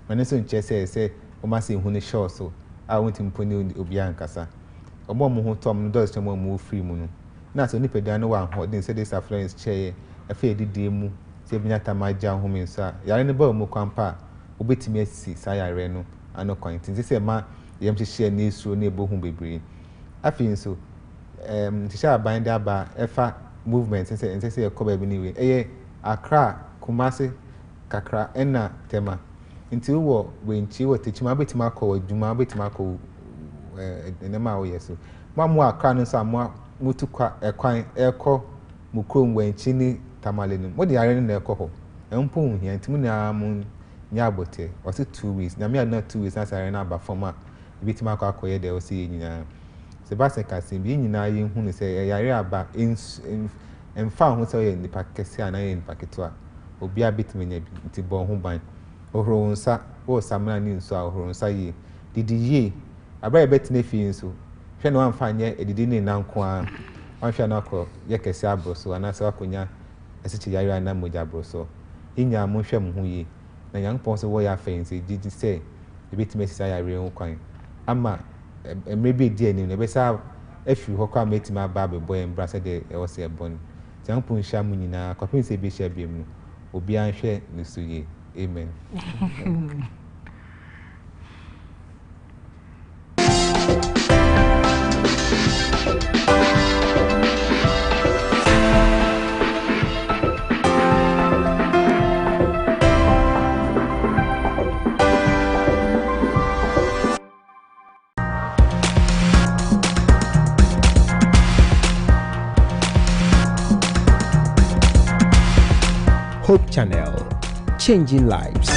mane so nche say o ma se hu ne show so a wonti mpo ni obi ankasa omo mo ho tom no does chemo mo free mu no na so ni pedan no wa ho den say this affluence che afa edide mu se binya tamaja ho mi so yare ne ba mo kwampa obetimi asi sa yare no ano kwantin say ma yem hye na esuo na ebo hu bebre afi so tisha bind aba efa movement say e cover bi ni we eye Accra Kumasi kakra ena tema nti wo wenchi wo techima betima akọ adwuma betima akọ enema wo yeso mamu Accra no sa mutu kwa ekwan ekọ mukrom wenchi ni tamale no mo de yare na ekọ ho empo hu hia nti mu na mu nya abote o se 2 weeks na me na 2 weeks na sare na aba forma betima akọ ye de o se nyina Sebastian Kasim bi nyina ye hu ne se yare aba emfa ho se ye nipa kese ana ye nipa ketwa obi abetime nya bi nti bo ho ban ohoro nsa wo samana ni nso ohoro nsa ye didi ye abaya betine fi nso hwe no amfa nya edidi ni nanko a wanhwe na akọ ye kese abroso ana se wakonya esichi yare na moja abroso inya mo hwe mo ho ye na yankpon se wo ya fense didi se ebetime sisa yare ho kwan ama maybe die ni be sa efi ho kwa metima ba be boy embra se de e wose ebon jampu nsha mu nyina kwapin se be sha bi mu obi anhwe ne suye amen. Hope Channel, changing lives.